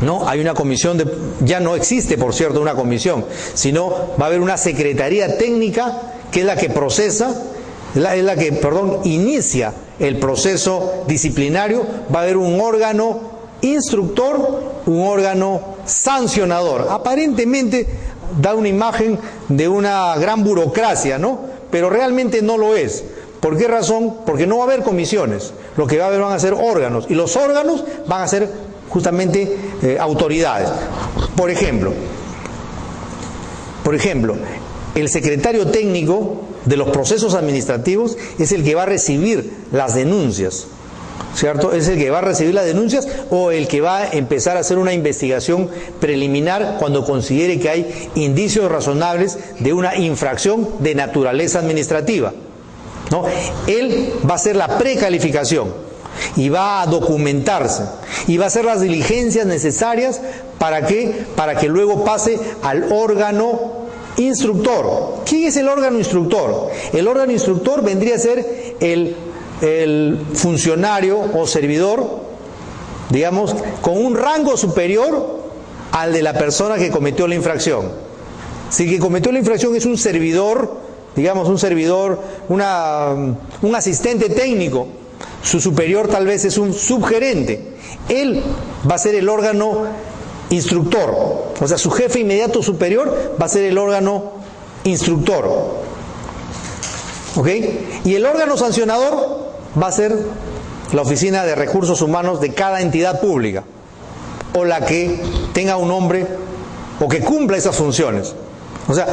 No, hay una comisión ya no existe, por cierto, una comisión, sino va a haber una secretaría técnica que es la que procesa es la que, inicia el proceso disciplinario. Va a haber un órgano instructor, un órgano sancionador. Aparentemente da una imagen de una gran burocracia, ¿no? Pero realmente no lo es. ¿Por qué razón? Porque no va a haber comisiones. Lo que va a haber van a ser órganos. Y los órganos van a ser justamente autoridades. Por ejemplo, el secretario técnico de los procesos administrativos es el que va a recibir las denuncias, ¿cierto? Es el que va a recibir las denuncias o el que va a empezar a hacer una investigación preliminar cuando considere que hay indicios razonables de una infracción de naturaleza administrativa, ¿no? Él va a hacer la precalificación y va a documentarse y va a hacer las diligencias necesarias para que luego pase al órgano instructor. ¿Quién es el órgano instructor? El órgano instructor vendría a ser el funcionario o servidor, digamos, con un rango superior al de la persona que cometió la infracción. Si el que cometió la infracción es un servidor, digamos un asistente técnico, su superior tal vez es un subgerente, él va a ser el órgano instructor, o sea, su jefe inmediato superior va a ser el órgano instructor, ¿ok? Y el órgano sancionador va a ser la oficina de recursos humanos de cada entidad pública, o la que tenga un nombre o que cumpla esas funciones. O sea,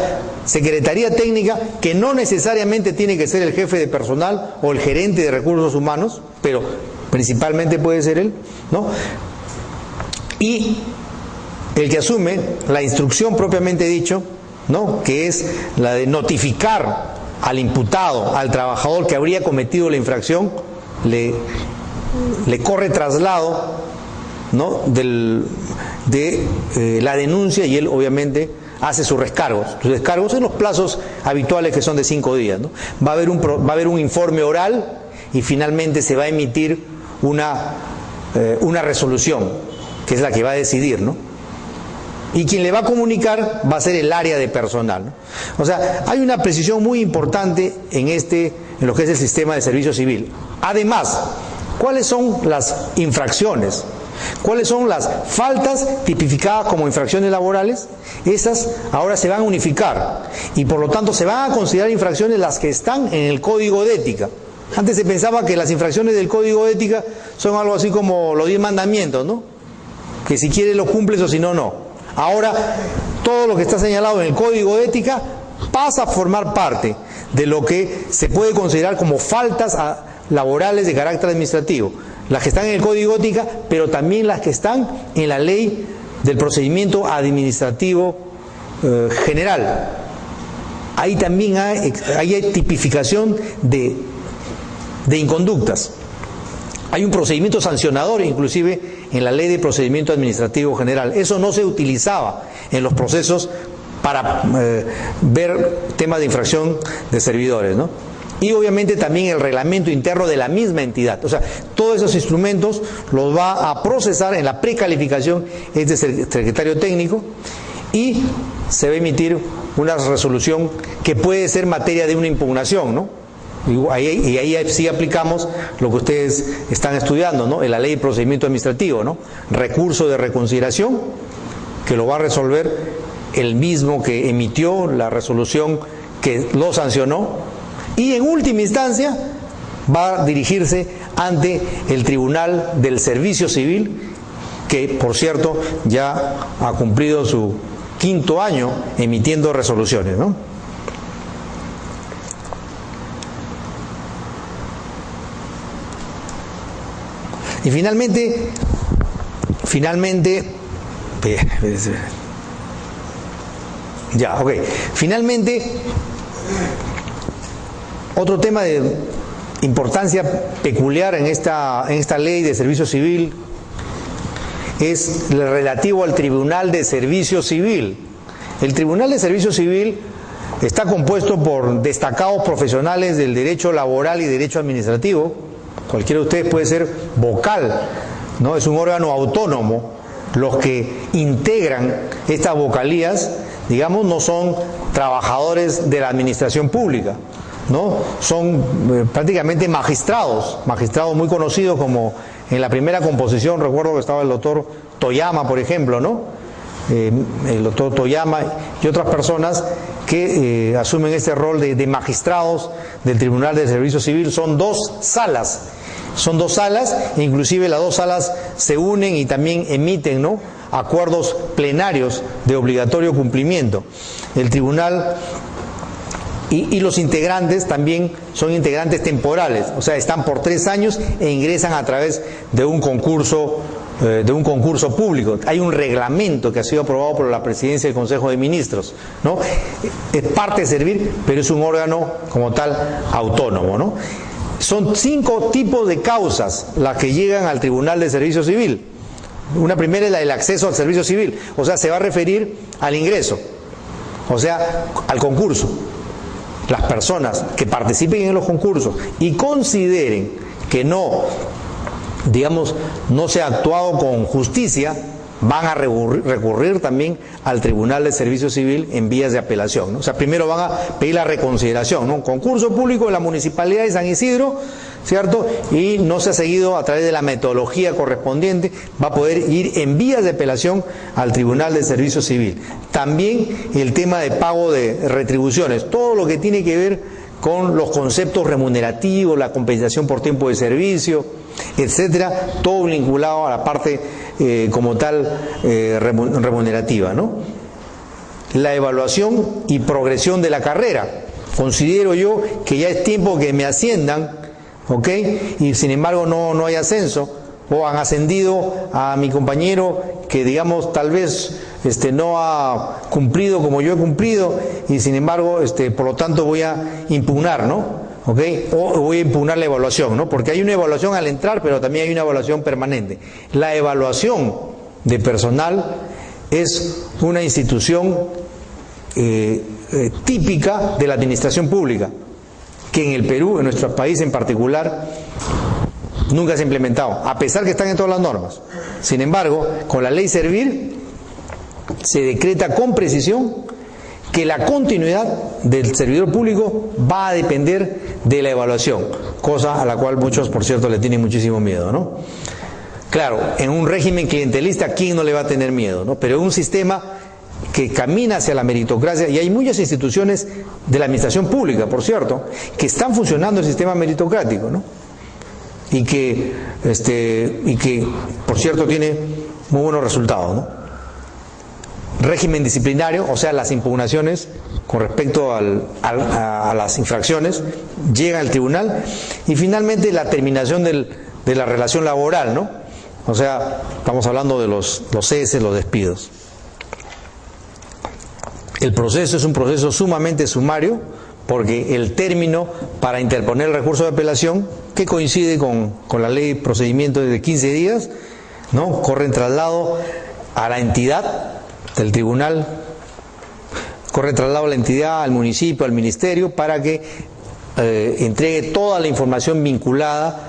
Secretaría Técnica, que no necesariamente tiene que ser el jefe de personal o el gerente de recursos humanos, pero principalmente puede ser él, ¿no? Y el que asume la instrucción propiamente dicho, ¿no? Que es la de notificar al imputado, al trabajador que habría cometido la infracción, le corre traslado, ¿no? de la denuncia, y él obviamente hace sus descargos en los plazos habituales, que son de 5 días, ¿no? Va a haber un informe oral y finalmente se va a emitir una resolución, que es la que va a decidir, ¿no? Y quien le va a comunicar va a ser el área de personal, ¿no? O sea, hay una precisión muy importante en lo que es el sistema de servicio civil. Además, ¿cuáles son las infracciones? ¿Cuáles son las faltas tipificadas como infracciones laborales? Esas ahora se van a unificar y por lo tanto se van a considerar infracciones las que están en el Código de Ética. Antes se pensaba que las infracciones del Código de Ética son algo así como los 10 mandamientos, ¿no? Que si quieres lo cumples o si no, no. Ahora todo lo que está señalado en el Código de Ética pasa a formar parte de lo que se puede considerar como faltas laborales de carácter administrativo. Las que están en el Código de Ética, pero también las que están en la Ley del Procedimiento Administrativo General. Ahí también hay tipificación de inconductas. Hay un procedimiento sancionador, inclusive, en la Ley de Procedimiento Administrativo General. Eso no se utilizaba en los procesos para ver temas de infracción de servidores, ¿no? Y obviamente también el reglamento interno de la misma entidad. O sea, todos esos instrumentos los va a procesar en la precalificación este secretario técnico y se va a emitir una resolución que puede ser materia de una impugnación, ¿no? Y ahí sí aplicamos lo que ustedes están estudiando, ¿no? En la Ley de Procedimiento Administrativo, ¿no? Recurso de reconsideración, que lo va a resolver el mismo que emitió la resolución que lo sancionó. Y en última instancia va a dirigirse ante el Tribunal del Servicio Civil, que por cierto ya ha cumplido su 5º año emitiendo resoluciones, ¿no? Y finalmente, otro tema de importancia peculiar en esta ley de servicio civil es el relativo al Tribunal de Servicio Civil. El Tribunal de Servicio Civil está compuesto por destacados profesionales del derecho laboral y derecho administrativo. Cualquiera de ustedes puede ser vocal, ¿no? Es un órgano autónomo. Los que integran estas vocalías, digamos, no son trabajadores de la administración pública. ¿no? Son prácticamente magistrados muy conocidos, como en la primera composición, recuerdo que estaba el doctor Toyama, por ejemplo, ¿no? El doctor Toyama y otras personas que asumen este rol de magistrados del Tribunal de Servicio Civil. Son dos salas, e inclusive las dos salas se unen y también emiten, ¿no?, acuerdos plenarios de obligatorio cumplimiento. El tribunal y los integrantes también son integrantes temporales, o sea, están por 3 años e ingresan a través de un concurso público. Hay un reglamento que ha sido aprobado por la Presidencia del Consejo de Ministros, ¿no? Es parte de servir, pero es un órgano como tal autónomo, ¿no? Son 5 tipos de causas las que llegan al Tribunal de Servicio Civil. Una primera es la del acceso al servicio civil, o sea, se va a referir al ingreso, o sea, al concurso. Las personas que participen en los concursos y consideren que no se ha actuado con justicia, van a recurrir también al Tribunal de Servicio Civil en vías de apelación, ¿no? O sea, primero van a pedir la reconsideración, ¿no? Concurso público en la Municipalidad de San Isidro, ¿cierto? Y no se ha seguido a través de la metodología correspondiente, va a poder ir en vías de apelación al Tribunal de Servicio Civil. También el tema de pago de retribuciones, todo lo que tiene que ver con los conceptos remunerativos, la compensación por tiempo de servicio, etcétera, todo vinculado a la parte como tal remunerativa, ¿no? La evaluación y progresión de la carrera. Considero yo que ya es tiempo que me asciendan, ¿ok? Y sin embargo no hay ascenso, o han ascendido a mi compañero que, digamos, tal vez no ha cumplido como yo he cumplido, y sin embargo, por lo tanto voy a impugnar, ¿no? ¿Okay? O voy a impugnar la evaluación, ¿no? Porque hay una evaluación al entrar, pero también hay una evaluación permanente. La evaluación de personal es una institución típica de la administración pública, que en el Perú, en nuestro país en particular, nunca se ha implementado, a pesar que están en todas las normas. Sin embargo, con la ley Servir se decreta con precisión que la continuidad del servidor público va a depender de la evaluación, cosa a la cual muchos, por cierto, le tienen muchísimo miedo, ¿no? Claro, en un régimen clientelista, ¿quién no le va a tener miedo, ¿no? Pero en un sistema que camina hacia la meritocracia, y hay muchas instituciones de la administración pública, por cierto, que están funcionando el sistema meritocrático, ¿no? Y que, por cierto, tiene muy buenos resultados, ¿no? Régimen disciplinario, o sea, las impugnaciones con respecto a las infracciones llegan al tribunal, y finalmente la terminación de la relación laboral, ¿no? O sea, estamos hablando de los ceses, los despidos. El proceso es un proceso sumamente sumario, porque el término para interponer el recurso de apelación, que coincide con la ley de procedimiento de 15 días, ¿no? Corre en traslado a la entidad del tribunal, corre traslado a la entidad, al municipio, al ministerio, para que entregue toda la información vinculada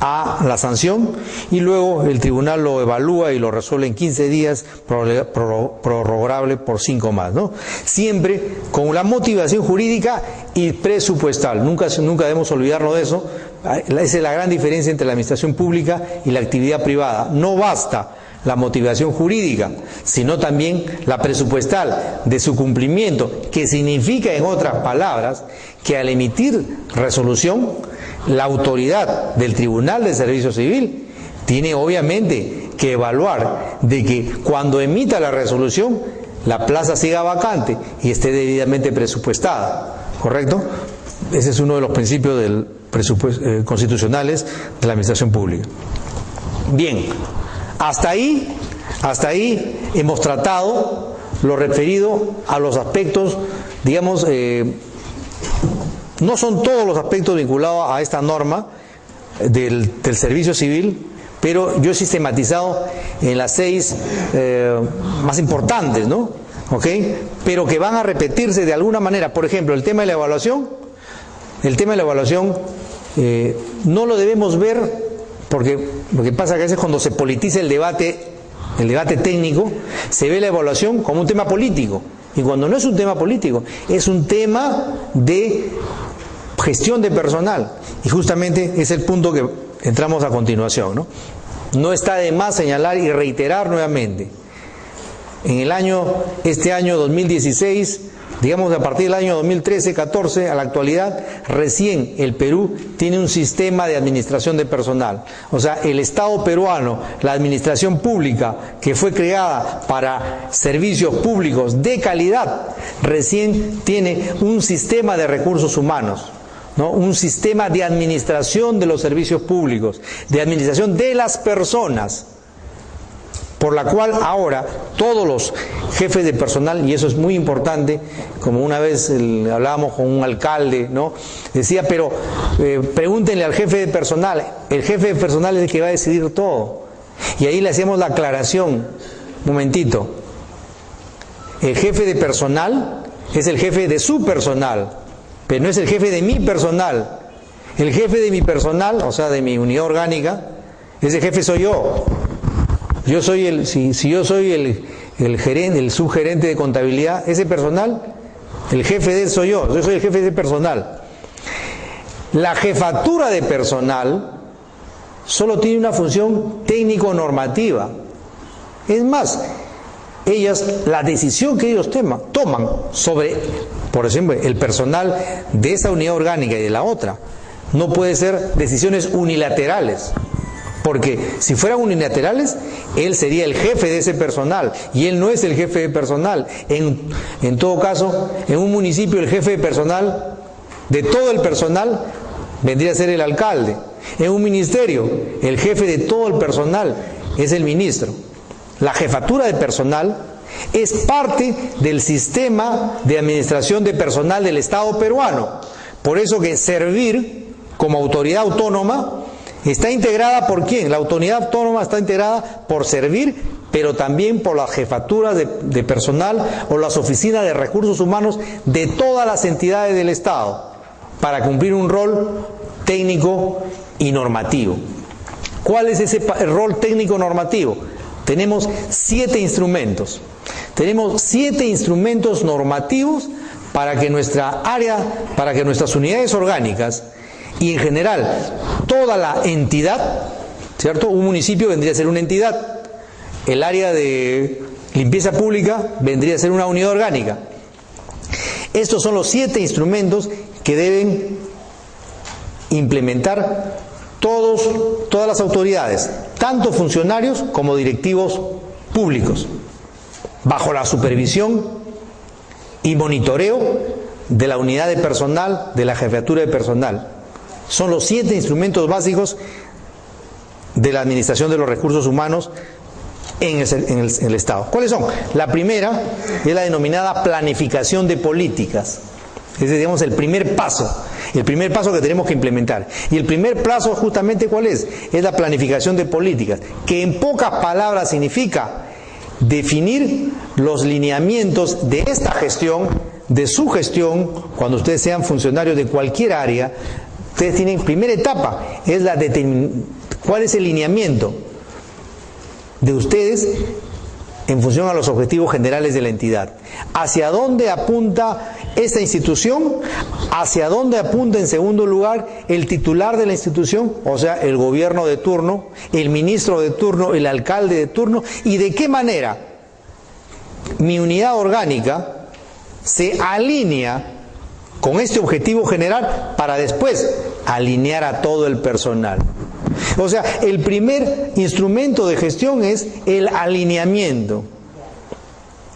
a la sanción, y luego el tribunal lo evalúa y lo resuelve en 15 días, prorrogable por 5 más, ¿no? Siempre con la motivación jurídica y presupuestal. Nunca debemos olvidarnos de eso. Esa es la gran diferencia entre la administración pública y la actividad privada. No basta la motivación jurídica, sino también la presupuestal de su cumplimiento, que significa, en otras palabras, que al emitir resolución, la autoridad del Tribunal de Servicio Civil tiene obviamente que evaluar de que cuando emita la resolución la plaza siga vacante y esté debidamente presupuestada, ¿correcto? Ese es uno de los principios constitucionales de la administración pública. Bien, hasta ahí hemos tratado lo referido a los aspectos, digamos, no son todos los aspectos vinculados a esta norma del servicio civil, pero yo he sistematizado en las 6 más importantes, ¿no? ¿Ok? Pero que van a repetirse de alguna manera. Por ejemplo, el tema de la evaluación. El tema de la evaluación no lo debemos ver, porque lo que pasa que a veces cuando se politiza el debate técnico, se ve la evaluación como un tema político. Y cuando no es un tema político, es un tema de gestión de personal. Y justamente es el punto que entramos a continuación, ¿no? No está de más señalar y reiterar nuevamente. Este año 2016, digamos a partir del año 2013-14 a la actualidad, recién el Perú tiene un sistema de administración de personal. O sea, el Estado peruano, la administración pública que fue creada para servicios públicos de calidad, recién tiene un sistema de recursos humanos, ¿no? Un sistema de administración de los servicios públicos, de administración de las personas, por la cual ahora todos los jefes de personal, y eso es muy importante, como una vez hablábamos con un alcalde, ¿no? Decía, pero pregúntenle al jefe de personal, el jefe de personal es el que va a decidir todo. Y ahí le hacíamos la aclaración, un momentito, el jefe de personal es el jefe de su personal, pero no es el jefe de mi personal. El jefe de mi personal, o sea, de mi unidad orgánica, ese jefe soy yo. Yo soy si yo soy el gerente, el subgerente de contabilidad, ese personal, el jefe de él soy yo soy el jefe de ese personal. La jefatura de personal solo tiene una función técnico-normativa. Es más, la decisión que ellos toman sobre, por ejemplo, el personal de esa unidad orgánica y de la otra, no puede ser decisiones unilaterales. Porque si fueran unilaterales, él sería el jefe de ese personal y él no es el jefe de personal. En todo caso, en un municipio el jefe de personal, de todo el personal, vendría a ser el alcalde. En un ministerio, el jefe de todo el personal es el ministro. La jefatura de personal es parte del sistema de administración de personal del Estado peruano. Por eso que Servir, como autoridad autónoma, está integrada ¿por quién? La autoridad autónoma está integrada por Servir, pero también por las jefaturas de personal o las oficinas de recursos humanos de todas las entidades del Estado, para cumplir un rol técnico y normativo. ¿Cuál es ese rol técnico normativo? Tenemos 7 instrumentos. Tenemos 7 instrumentos normativos para que nuestra área, para que nuestras unidades orgánicas y en general toda la entidad, ¿cierto? Un municipio vendría a ser una entidad, el área de limpieza pública vendría a ser una unidad orgánica. Estos son los 7 instrumentos que deben implementar todas las autoridades, tanto funcionarios como directivos públicos, bajo la supervisión y monitoreo de la unidad de personal, de la jefatura de personal. Son los 7 instrumentos básicos de la administración de los recursos humanos en el Estado. ¿Cuáles son? La primera es la denominada planificación de políticas. Ese es, digamos, el primer paso que tenemos que implementar. Y el primer paso, justamente, ¿cuál es? Es la planificación de políticas, que en pocas palabras significa definir los lineamientos de esta gestión, de su gestión, cuando ustedes sean funcionarios de cualquier área. Ustedes tienen, primera etapa, es cuál es el lineamiento de ustedes en función a los objetivos generales de la entidad. ¿Hacia dónde apunta esta institución? ¿Hacia dónde apunta, en segundo lugar, el titular de la institución? O sea, el gobierno de turno, el ministro de turno, el alcalde de turno. ¿Y de qué manera mi unidad orgánica se alinea con este objetivo general para después alinear a todo el personal? O sea, el primer instrumento de gestión es el alineamiento.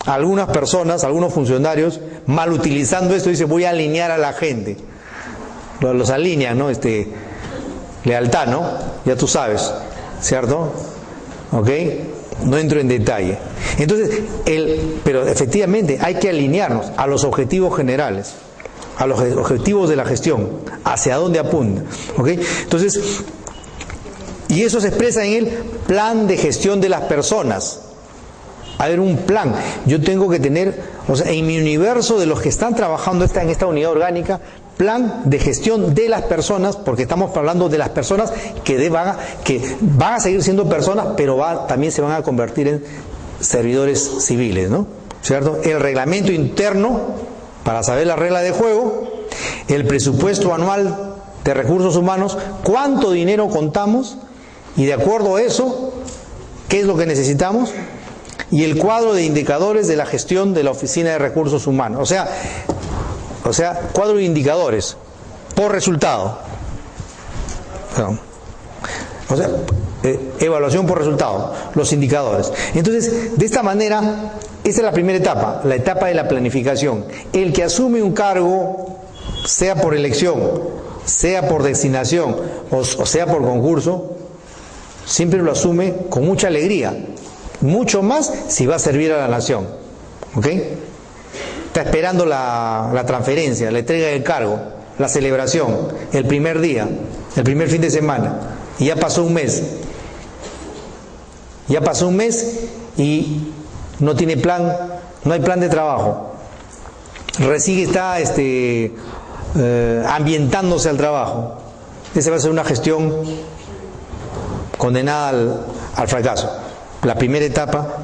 Algunas personas, algunos funcionarios, mal utilizando esto, dicen voy a alinear a la gente. Los alinean, ¿no? Lealtad, ¿no? Ya tú sabes, ¿cierto? ¿Ok? No entro en detalle. Entonces, pero efectivamente hay que alinearnos a los objetivos generales, a los objetivos de la gestión, hacia dónde apunta. ¿Ok? Entonces, y eso se expresa en el plan de gestión de las personas. A ver, un plan. Yo tengo que tener, o sea, en mi universo de los que están trabajando en esta unidad orgánica, plan de gestión de las personas, porque estamos hablando de las personas que van a seguir siendo personas, pero también se van a convertir en servidores civiles, ¿no? ¿Cierto? El reglamento interno, para saber la regla de juego, el presupuesto anual de recursos humanos, cuánto dinero contamos y de acuerdo a eso, qué es lo que necesitamos, y el cuadro de indicadores de la gestión de la Oficina de Recursos Humanos. O sea, cuadro de indicadores por resultado. O sea, evaluación por resultado, los indicadores. Entonces, de esta manera, esta es la primera etapa, la etapa de la planificación. El que asume un cargo, sea por elección, sea por designación o sea por concurso, siempre lo asume con mucha alegría, mucho más si va a servir a la nación. ¿Ok? Está esperando la transferencia, la entrega del cargo, la celebración, el primer día, el primer fin de semana, y ya pasó un mes. Ya pasó un mes y no tiene plan, no hay plan de trabajo. Recién está ambientándose al trabajo. Esa va a ser una gestión condenada al fracaso. La primera etapa,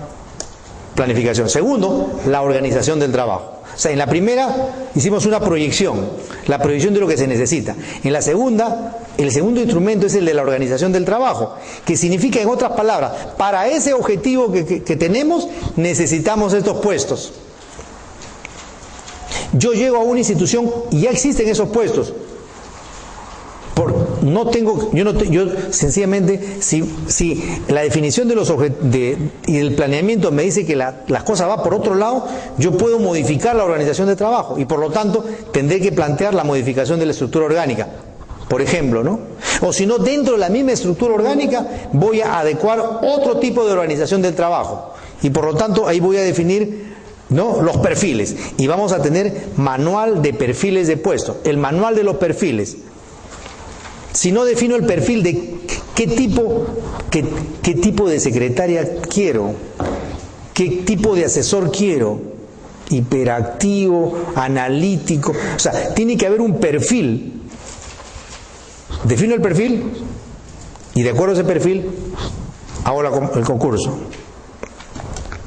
planificación. Segundo, la organización del trabajo. O sea, en la primera hicimos una proyección, la proyección de lo que se necesita. En la segunda, el segundo instrumento es el de la organización del trabajo, que significa, en otras palabras, para ese objetivo que tenemos, necesitamos estos puestos. Yo llego a una institución y ya existen esos puestos. Yo sencillamente, si la definición de los y el planeamiento me dice que las cosas van por otro lado, yo puedo modificar la organización de trabajo y por lo tanto tendré que plantear la modificación de la estructura orgánica, por ejemplo, ¿no? O si no, dentro de la misma estructura orgánica voy a adecuar otro tipo de organización del trabajo y por lo tanto ahí voy a definir, ¿no?, los perfiles, y vamos a tener manual de perfiles de puestos, el manual de los perfiles. Si no defino el perfil de qué tipo de secretaria quiero, qué tipo de asesor quiero, hiperactivo, analítico, o sea, tiene que haber un perfil. Defino el perfil y de acuerdo a ese perfil hago el concurso.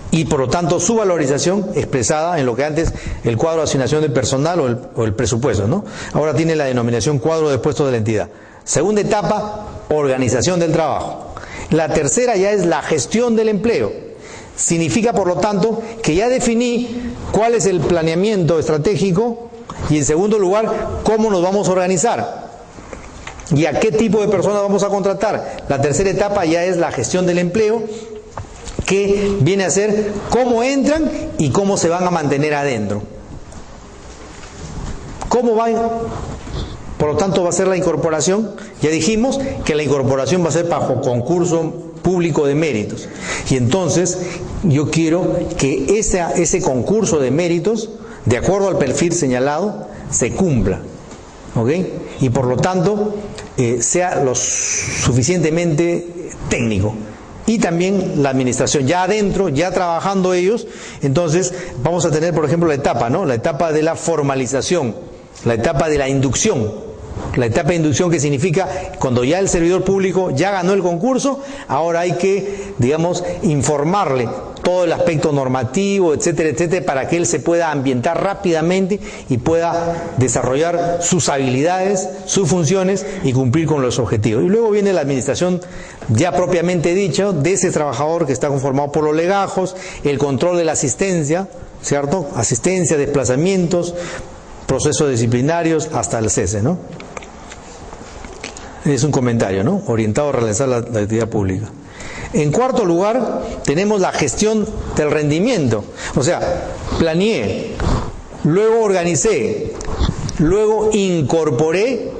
Y por lo tanto su valorización expresada en lo que antes el cuadro de asignación de personal o el presupuesto, ¿no? Ahora tiene la denominación cuadro de puestos de la entidad. Segunda etapa, organización del trabajo. La tercera ya es la gestión del empleo. Significa, por lo tanto, que ya definí cuál es el planeamiento estratégico y, en segundo lugar, cómo nos vamos a organizar y a qué tipo de personas vamos a contratar. La tercera etapa ya es la gestión del empleo, que viene a ser cómo entran y cómo se van a mantener adentro. ¿Cómo van? Por lo tanto va a ser la incorporación. Ya dijimos que la incorporación va a ser bajo concurso público de méritos. Y entonces yo quiero que ese concurso de méritos, de acuerdo al perfil señalado, se cumpla. ¿Ok? Y por lo tanto sea lo suficientemente técnico. Y también la administración, ya adentro, ya trabajando ellos, entonces vamos a tener, por ejemplo, la etapa, ¿no? La etapa de la formalización, la etapa de la inducción. La etapa de inducción, que significa cuando ya el servidor público ya ganó el concurso, ahora hay que, digamos, informarle todo el aspecto normativo, etcétera, etcétera, para que él se pueda ambientar rápidamente y pueda desarrollar sus habilidades, sus funciones y cumplir con los objetivos. Y luego viene la administración ya propiamente dicha de ese trabajador que está conformado por los legajos, el control de la asistencia, ¿cierto? Asistencia, desplazamientos, procesos disciplinarios hasta el cese, ¿no? Es un comentario, ¿no? Orientado a realizar la actividad pública. En cuarto lugar, tenemos la gestión del rendimiento. O sea, planeé, luego organicé, luego incorporé,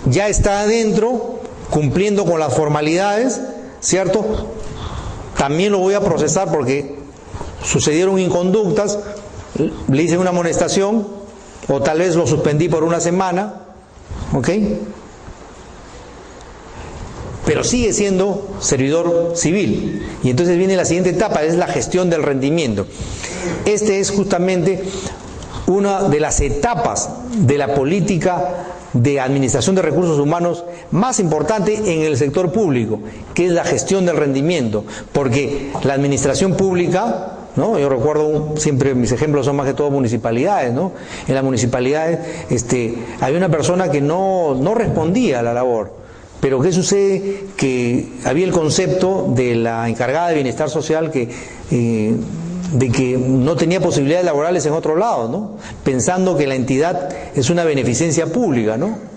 ya está adentro, cumpliendo con las formalidades, ¿cierto? También lo voy a procesar porque sucedieron inconductas, le hice una amonestación, o tal vez lo suspendí por una semana, ¿ok? Pero sigue siendo servidor civil. Y entonces viene la siguiente etapa, es la gestión del rendimiento. Este es justamente una de las etapas de la política de administración de recursos humanos más importante en el sector público, que es la gestión del rendimiento, porque la administración pública, ¿no? Yo recuerdo, siempre mis ejemplos son más que todo municipalidades, ¿no? En las municipalidades había una persona que no respondía a la labor. Pero ¿qué sucede? Que había el concepto de la encargada de bienestar social de que no tenía posibilidades laborales en otro lado, ¿no? Pensando que la entidad es una beneficencia pública, ¿no?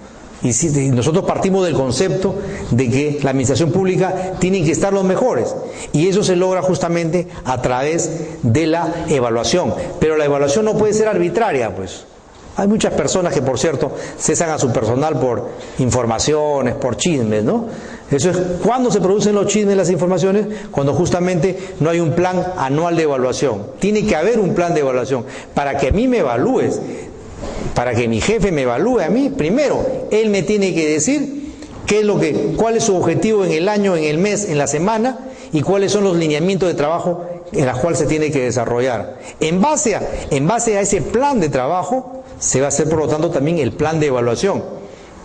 Y si nosotros partimos del concepto de que la administración pública tiene que estar los mejores, y eso se logra justamente a través de la evaluación. Pero la evaluación no puede ser arbitraria, pues. Hay muchas personas que, por cierto, cesan a su personal por informaciones, por chismes, ¿no? Eso es cuando se producen los chismes, las informaciones, cuando justamente no hay un plan anual de evaluación. Tiene que haber un plan de evaluación para que a mí me evalúes. Para que mi jefe me evalúe a mí, primero, él me tiene que decir cuál es su objetivo en el año, en el mes, en la semana, y cuáles son los lineamientos de trabajo en los cuales se tiene que desarrollar. En base a ese plan de trabajo, se va a hacer, por lo tanto, también el plan de evaluación.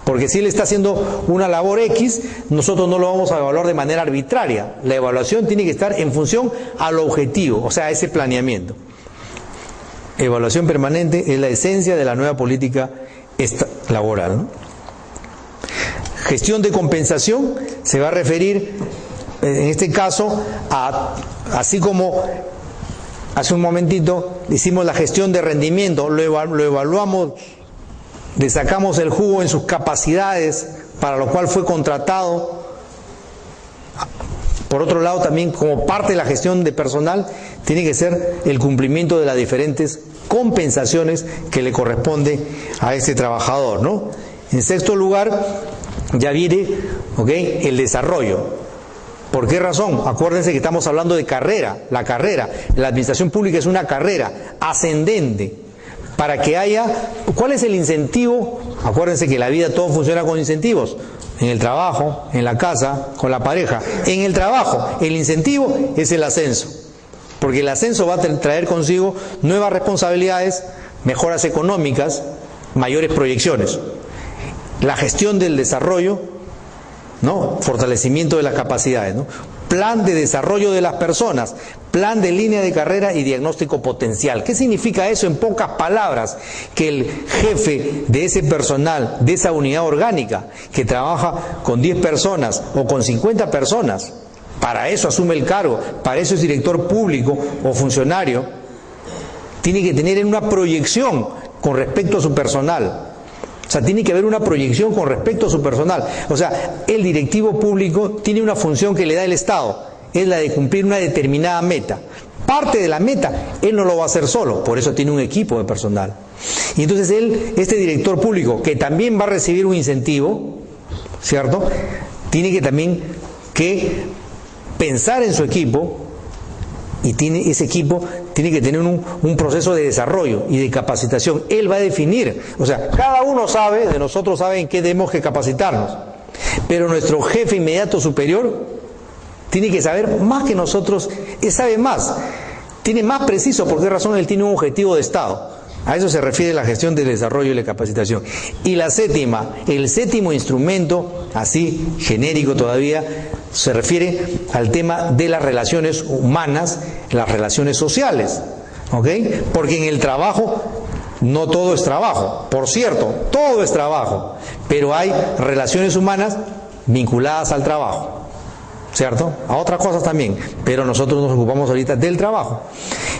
Porque si él está haciendo una labor X, nosotros no lo vamos a evaluar de manera arbitraria. La evaluación tiene que estar en función al objetivo, o sea, a ese planeamiento. Evaluación permanente es la esencia de la nueva política laboral, ¿no? Gestión de compensación se va a referir, en este caso, así como hace un momentito hicimos la gestión de rendimiento, lo evaluamos, le sacamos el jugo en sus capacidades para lo cual fue contratado. Por otro lado, también como parte de la gestión de personal, tiene que ser el cumplimiento de las diferentes compensaciones que le corresponde a ese trabajador, ¿no? En sexto lugar, ya viene, el desarrollo. ¿Por qué razón? Acuérdense que estamos hablando de carrera. La carrera, la administración pública es una carrera ascendente. Para que haya, ¿cuál es el incentivo? Acuérdense que en la vida todo funciona con incentivos. En el trabajo, en la casa, con la pareja. En el trabajo, el incentivo es el ascenso. Porque el ascenso va a traer consigo nuevas responsabilidades, mejoras económicas, mayores proyecciones. La gestión del desarrollo, ¿no? Fortalecimiento de las capacidades, ¿no? Plan de desarrollo de las personas, plan de línea de carrera y diagnóstico potencial. ¿Qué significa eso en pocas palabras? Que el jefe de ese personal, de esa unidad orgánica, que trabaja con 10 personas o con 50 personas, para eso asume el cargo, para eso es director público o funcionario, tiene que tener una proyección con respecto a su personal. O sea, tiene que haber una proyección con respecto a su personal. O sea, el directivo público tiene una función que le da el Estado, es la de cumplir una determinada meta. Parte de la meta, él no lo va a hacer solo, por eso tiene un equipo de personal. Y entonces este director público, que también va a recibir un incentivo, ¿cierto? Tiene que también pensar en su equipo, y ese equipo tiene que tener un proceso de desarrollo y de capacitación. Él va a definir, o sea, cada uno de nosotros sabe en qué tenemos que capacitarnos, pero nuestro jefe inmediato superior tiene que saber más que nosotros, él sabe más, tiene más preciso por qué razón él tiene un objetivo de Estado. A eso se refiere la gestión del desarrollo y la capacitación. Y la séptima, el séptimo instrumento, así genérico todavía, se refiere al tema de las relaciones humanas, las relaciones sociales, ¿ok? Porque en el trabajo no todo es trabajo, por cierto, todo es trabajo, pero hay relaciones humanas vinculadas al trabajo, ¿cierto? A otras cosas también, pero nosotros nos ocupamos ahorita del trabajo.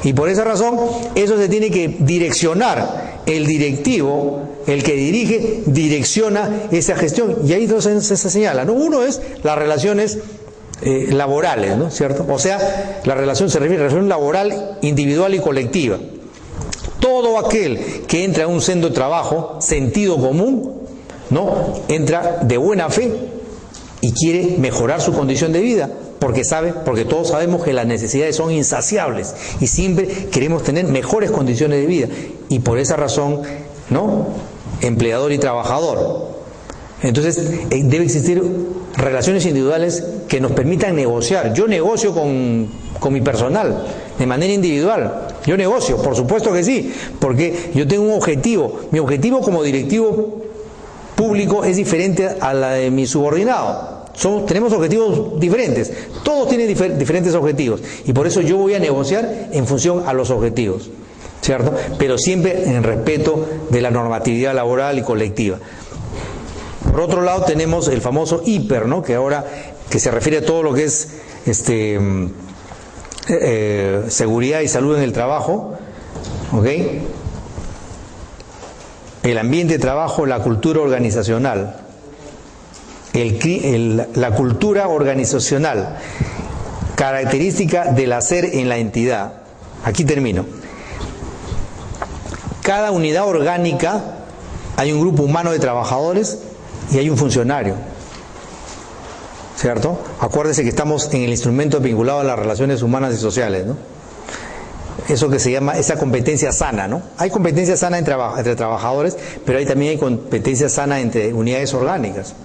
Y por esa razón, eso se tiene que direccionar. El directivo, el que dirige, direcciona esa gestión. Y ahí entonces se señala, ¿no? Uno es las relaciones laborales, ¿no? ¿Cierto? O sea, la relación se refiere a la relación laboral individual y colectiva. Todo aquel que entra en un centro de trabajo, sentido común, ¿no? Entra de buena fe y quiere mejorar su condición de vida. Porque todos sabemos que las necesidades son insaciables y siempre queremos tener mejores condiciones de vida. Y por esa razón, ¿no? Empleador y trabajador. Entonces, debe existir relaciones individuales que nos permitan negociar. Yo negocio con mi personal de manera individual. Yo negocio, por supuesto que sí, porque yo tengo un objetivo. Mi objetivo como directivo público es diferente a la de mi subordinado. Tenemos objetivos diferentes, todos tienen diferentes objetivos, y por eso yo voy a negociar en función a los objetivos, ¿cierto? Pero siempre en respeto de la normatividad laboral y colectiva. Por otro lado tenemos el famoso hiper, ¿no? Que se refiere a todo lo que es seguridad y salud en el trabajo, ¿ok? El ambiente de trabajo, la cultura organizacional. La cultura organizacional, característica del hacer en la entidad. Aquí termino. Cada unidad orgánica hay un grupo humano de trabajadores y hay un funcionario, ¿cierto? Acuérdese que estamos en el instrumento vinculado a las relaciones humanas y sociales, ¿no? Eso que se llama esa competencia sana, ¿no? Hay competencia sana entre trabajadores, pero también hay competencia sana entre unidades orgánicas.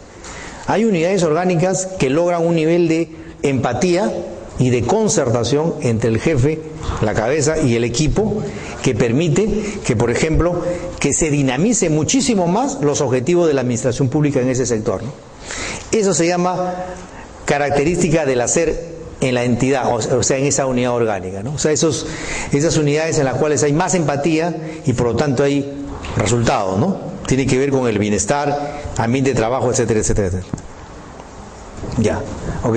Hay unidades orgánicas que logran un nivel de empatía y de concertación entre el jefe, la cabeza y el equipo, que permite que, por ejemplo, que se dinamice muchísimo más los objetivos de la administración pública en ese sector, ¿no? Eso se llama característica del hacer en la entidad, o sea, en esa unidad orgánica, ¿no? O sea, esas unidades en las cuales hay más empatía y por lo tanto hay resultados, ¿no? Tiene que ver con el bienestar, ambiente de trabajo, etcétera, etcétera, etcétera. Ya, ok.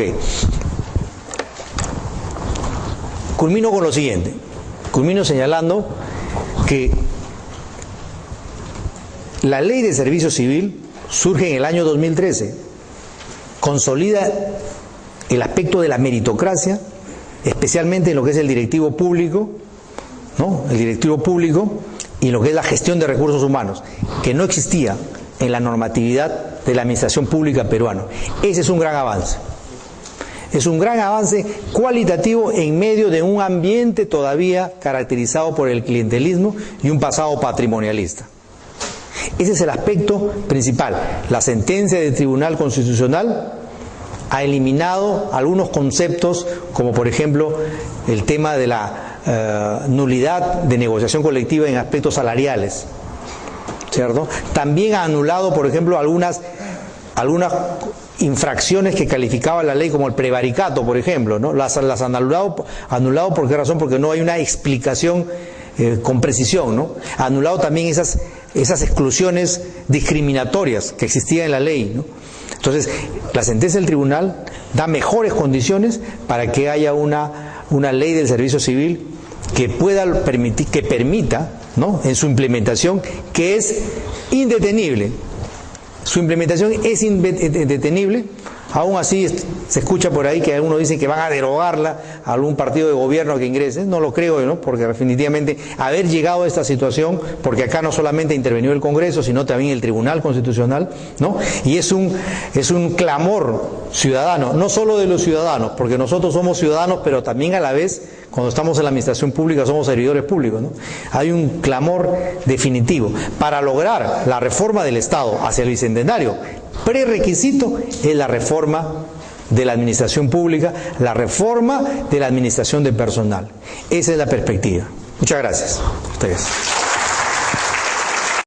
Culmino con lo siguiente. Culmino señalando que la Ley de Servicio Civil surge en el año 2013. Consolida el aspecto de la meritocracia, especialmente en lo que es el directivo público, ¿no? El directivo público y lo que es la gestión de recursos humanos, que no existía en la normatividad de la administración pública peruana. Ese es un gran avance. Es un gran avance cualitativo en medio de un ambiente todavía caracterizado por el clientelismo y un pasado patrimonialista. Ese es el aspecto principal. La sentencia del Tribunal Constitucional ha eliminado algunos conceptos, como por ejemplo el tema de la nulidad de negociación colectiva en aspectos salariales, ¿cierto? También ha anulado, por ejemplo, algunas infracciones que calificaba la ley como el prevaricato, por ejemplo, ¿no? Las han anulado. ¿Por qué razón? Porque no hay una explicación con precisión, ¿no? Ha anulado también esas exclusiones discriminatorias que existían en la ley, ¿no? Entonces, la sentencia del tribunal da mejores condiciones para que haya una ley del servicio civil que permita, ¿no?, en su implementación, que es indetenible. Su implementación es indetenible. Aún así se escucha por ahí que algunos dicen que van a derogarla a algún partido de gobierno que ingrese. No lo creo, ¿no? Porque definitivamente haber llegado a esta situación, porque acá no solamente intervenió el Congreso, sino también el Tribunal Constitucional, ¿no? Y es un clamor ciudadano, no solo de los ciudadanos, porque nosotros somos ciudadanos, pero también a la vez, cuando estamos en la administración pública, somos servidores públicos, ¿no? Hay un clamor definitivo para lograr la reforma del Estado hacia el bicentenario. Prerequisito es la reforma de la administración pública, la reforma de la administración de personal. Esa es la perspectiva. Muchas gracias a ustedes.